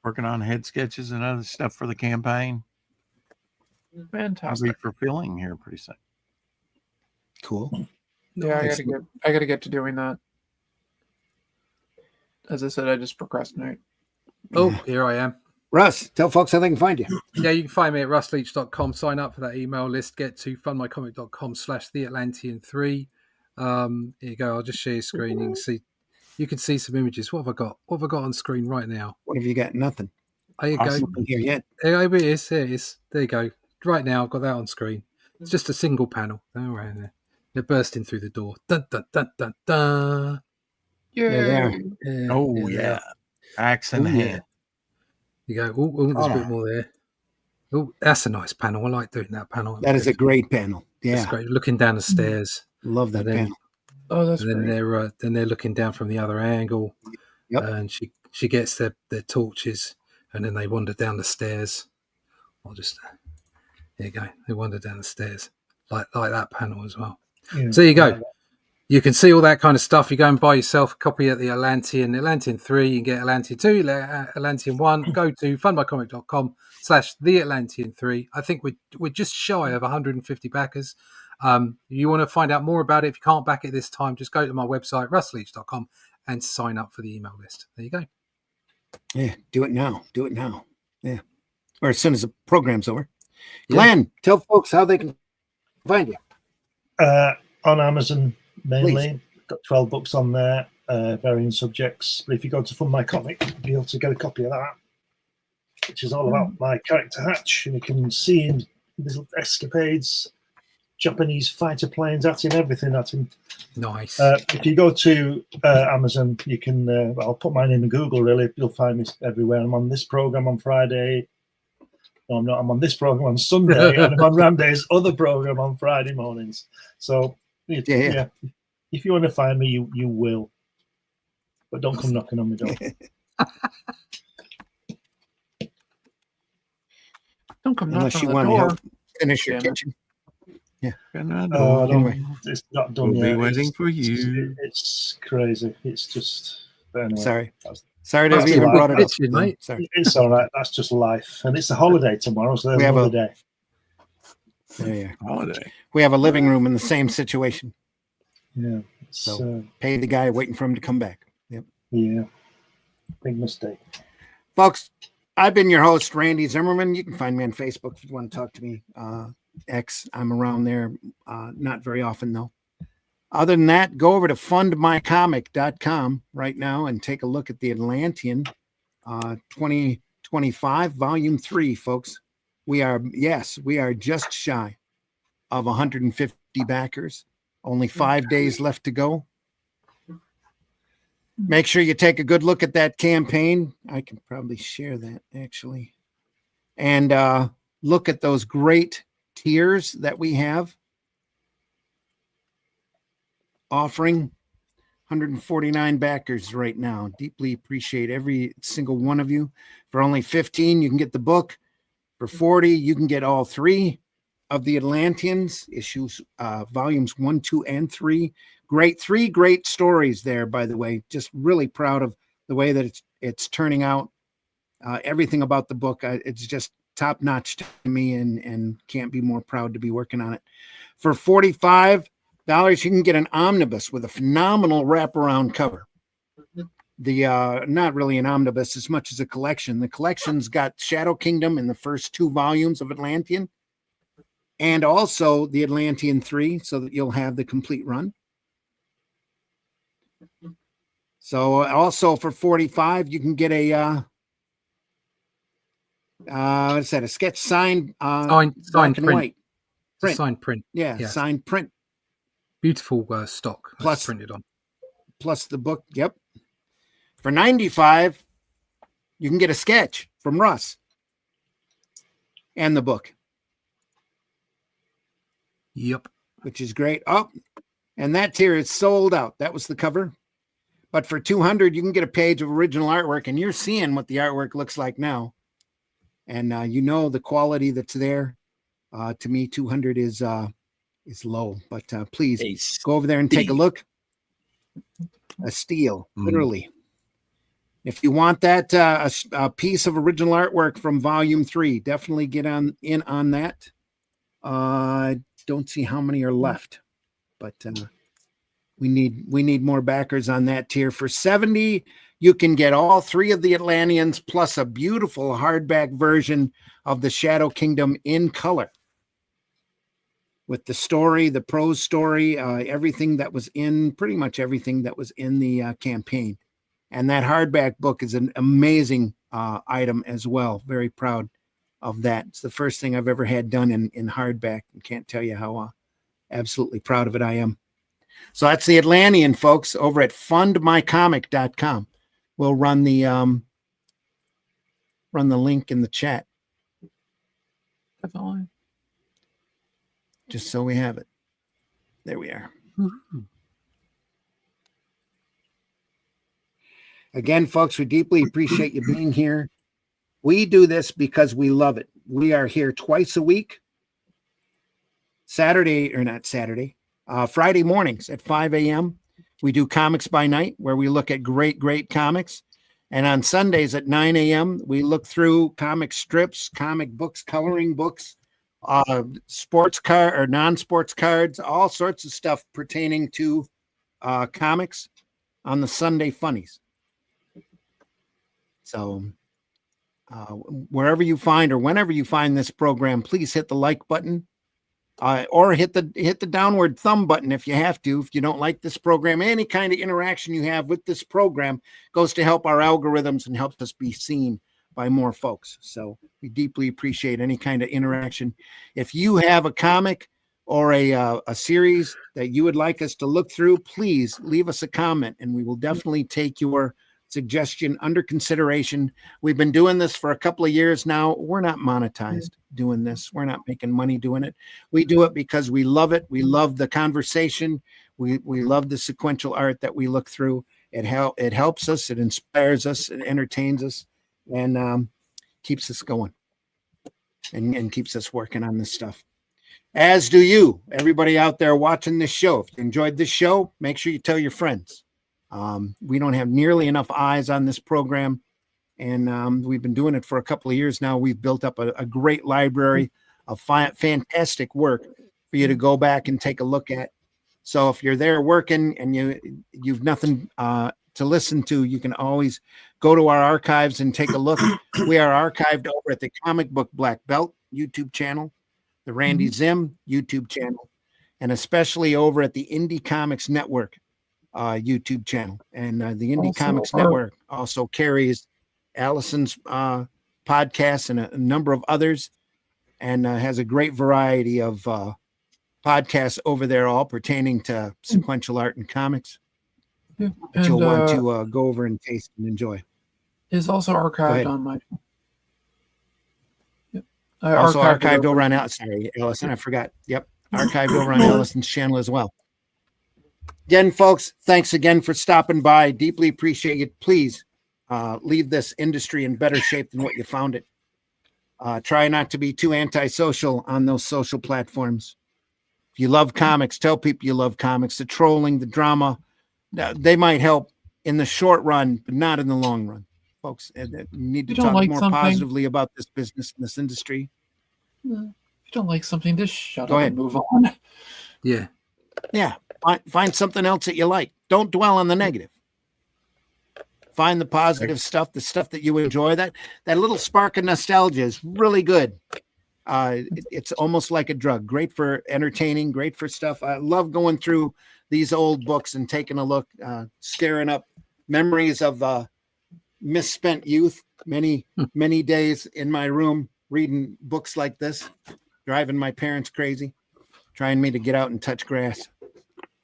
Working on head sketches and other stuff for the campaign. I'll Fantastic. be fulfilling here pretty soon. Cool. Yeah, I gotta get to doing that. As I said, I just procrastinate. Oh, here I am. Russ, tell folks how they can find you. Yeah, you can find me at russleach.com. Sign up for that email list. Get to fundmycomic.com/theatlantean3. Here you go. I'll just share your screen. You can see some images. What have I got? What have I got on screen right now? What have you got? Nothing. There you Awesome. go. Nothing here yet. There it is. There it is. There you go. Right now, I've got that on screen. It's just a single panel. All right, there. They're bursting through the door. Dun, dun, dun, dun, dun. Yeah, there. Yeah, Oh, yeah. Axe in the hand. You go. Oh, there's a bit more there. Oh, that's a nice panel. I like doing that panel. That is a great panel. That's Yeah. great. Looking down the stairs. Love that And then- panel. Oh, that's And then great. they're looking down from the other angle. Yep. And she gets their torches, and then they wander down the stairs. I'll just there you go. They wander down the stairs like that panel as well. Yeah. So there you go. You can see all that kind of stuff. You go and buy yourself a copy at the Atlantean 3. You can get Atlantean 2, Atlantean 1. Go to fundmycomic.com/theatlantean3. I think we're just shy of 150 backers. You want to find out more about it. If you can't back it this time, just go to my website, russleach.com, and sign up for the email list. There you go. Yeah. Do it now. Do it now. Yeah. Or as soon as the program's over. Glenn, tell folks how they can find you. On Amazon mainly. Got 12 books on there, varying subjects. But if you go to Fund My Comic, you'll be able to get a copy of that, which is all about my character Hatch. And you can see him, his escapades, Japanese fighter planes at him, everything at him. Nice. If you go to Amazon, you can, I'll put my name in Google, really. You'll find me everywhere. I'm on this program on Friday. No, I'm not. I'm on this program on Sunday, and I'm on Ramday's other program on Friday mornings. So, yeah. If you want to find me, you will. But don't come knocking on my door. Don't come Unless knocking you on the want to door. help finish your Damn it. kitchen. Anyway, it's not done We'll be yet. waiting for you. It's crazy. It's just. Anyway, Sorry to have That's even all brought it right. up. Kitchen, mate. Sorry. It's all right. That's just life, and it's a holiday tomorrow, so We there's have another day. Yeah. Holiday. We have a living room in the same situation. Yeah. It's, So- Pay the guy waiting for him to come back. Yep. yeah. Big mistake. Folks, I've been your host, Randy Zimmerman. You can find me on Facebook if you want to talk to me. X, I'm around there. Not very often, though. Other than that, go over to fundmycomic.com right now and take a look at the Atlantean 2025 Volume 3, folks. We are just shy of 150 backers. Only 5 days left to go. Make sure you take a good look at that campaign. I can probably share that, actually. And look at those great tiers that we have. Offering 149 backers right now. Deeply appreciate every single one of you. For only 15, you can get the book. For 40, you can get all 3 of the Atlanteans, issues, volumes 1, 2, and 3. Three great stories there, by the way. Just really proud of the way that it's turning out. Everything about the book, it's just top notch to me, and can't be more proud to be working on it. For $45, you can get an omnibus with a phenomenal wraparound cover. The not really an omnibus as much as a collection. The collection's got Shadow Kingdom in the first 2 volumes of Atlantean, and also the Atlantean 3, so that you'll have the complete run. So also for $45, you can get a what's that? A sketch signed Signed black and print. white print. Signed print. Yeah, Yeah. signed print. Beautiful stock Plus- that's printed on. Plus the book. Yep. For $95, you can get a sketch from Russ and the book, Yep. which is great. Oh, and that tier is sold out. That was the cover. But for $200, you can get a page of original artwork, and you're seeing what the artwork looks like now. And you know the quality that's there. To me, $200 is low. But please go over there and take a look. A steal, literally. If you want that a piece of original artwork from Volume 3, definitely get in on that. Don't see how many are left, but we need more backers on that tier. For $70, you can get all 3 of the Atlanteans plus a beautiful hardback version of the Shadow Kingdom in color, with the story, the prose story, everything that was pretty much everything that was in the campaign. And that hardback book is an amazing item as well. Very proud of that. It's the first thing I've ever had done in hardback. I can't tell you how absolutely proud of it I am. So that's the Atlantean, folks, over at fundmycomic.com. We'll run the link in the chat, Definitely. just so we have it. There we are. Again, folks, we deeply appreciate you being here. We do this because we love it. We are here twice a week. Friday mornings at 5 a.m. We do Comics by Night, where we look at great comics. And on Sundays at 9 a.m., we look through comic strips, comic books, coloring books, sports card or non-sports cards, all sorts of stuff pertaining to comics on the Sunday Funnies. So wherever you find or whenever you find this program, please hit the like button. Or hit the downward thumb button if you have to. If you don't like this program, any kind of interaction you have with this program goes to help our algorithms and helps us be seen by more folks. So we deeply appreciate any kind of interaction. If you have a comic or a series that you would like us to look through, please leave us a comment, and we will definitely take your suggestion under consideration. We've been doing this for a couple of years now. We're not monetized doing this. We're not making money doing it. We do it because we love it. We love the conversation. We love the sequential art that we look through. It helps us. It inspires us. It entertains us, and keeps us going, and keeps us working on this stuff. As do you, everybody out there watching this show. If you enjoyed this show, make sure you tell your friends. We don't have nearly enough eyes on this program, and we've been doing it for a couple of years now. We've built up a great library of fantastic work for you to go back and take a look at. So if you're there working and you've nothing to listen to, you can always go to our archives and take a look. We are archived over at the Comic Book Black Belt YouTube channel, the Randy Zim YouTube channel, and especially over at the Indie Comics Network YouTube channel. And the Indie Comics Network also carries Allison's podcasts and a number of others, and has a great variety of podcasts over there, all pertaining to sequential art and comics. Yeah. That you'll want to go over and taste and enjoy. Is also archived on my. Yep. Also archived over on Allison. I forgot. Yep, archived over on Allison's channel as well. Again, folks, thanks again for stopping by. Deeply appreciate it. Please leave this industry in better shape than what you found it. Try not to be too antisocial on those social platforms. If you love comics, tell people you love comics. The trolling, the drama, they might help in the short run, but not in the long run. Folks, you need to talk more positively about this business and this industry. If you don't like something, just shut Go up ahead. and move on. Yeah. Yeah. Find something else that you like. Don't dwell on the negative. Find the positive stuff, the stuff that you enjoy. That little spark of nostalgia is really good. It's almost like a drug. Great for entertaining, great for stuff. I love going through these old books and taking a look, scaring up memories of misspent youth. Many days in my room reading books like this, driving my parents crazy, trying me to get out and touch grass.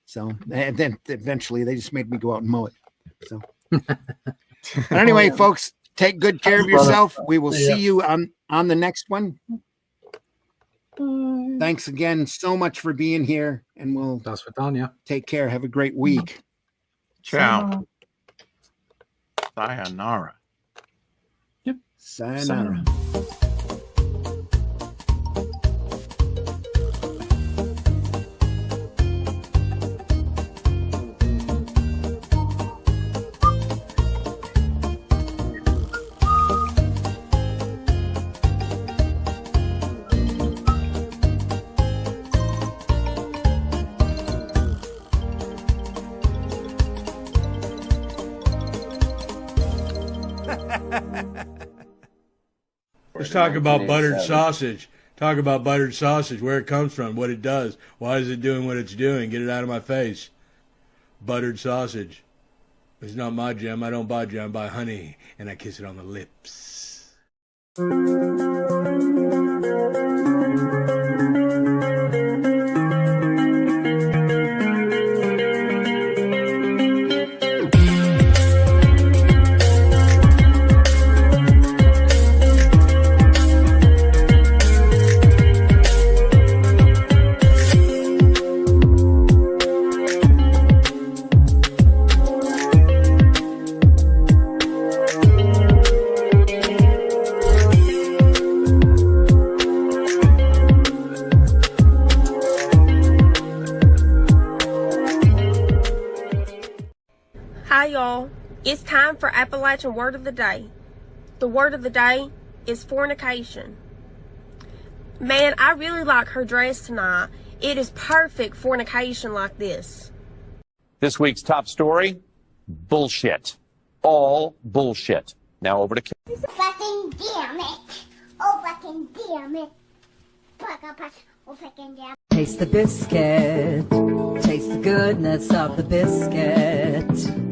So, and then eventually they just made me go out and mow it. So, but anyway, folks, take good care of yourself. We will see you on the next one. Thanks again so much for being here, and we'll take care. Have a great week. Ciao. Sayonara. Yep. Sayonara. Let's talk about buttered sausage. Talk about buttered sausage, where it comes from, what it does. Why is it doing what it's doing? Get it out of my face. Buttered sausage. It's not my jam. I don't buy jam. I buy honey, and I kiss it on the lips. Hi y'all, it's time for Appalachian Word of the Day. The word of the day is fornication. Man, I really like her dress tonight. It is perfect fornication like this. This week's top story, bullshit. All bullshit. Now over to Kim. Fucking damn it. Oh, fucking damn it. Oh, fucking damn it. Taste the biscuit. Taste the goodness of the biscuit.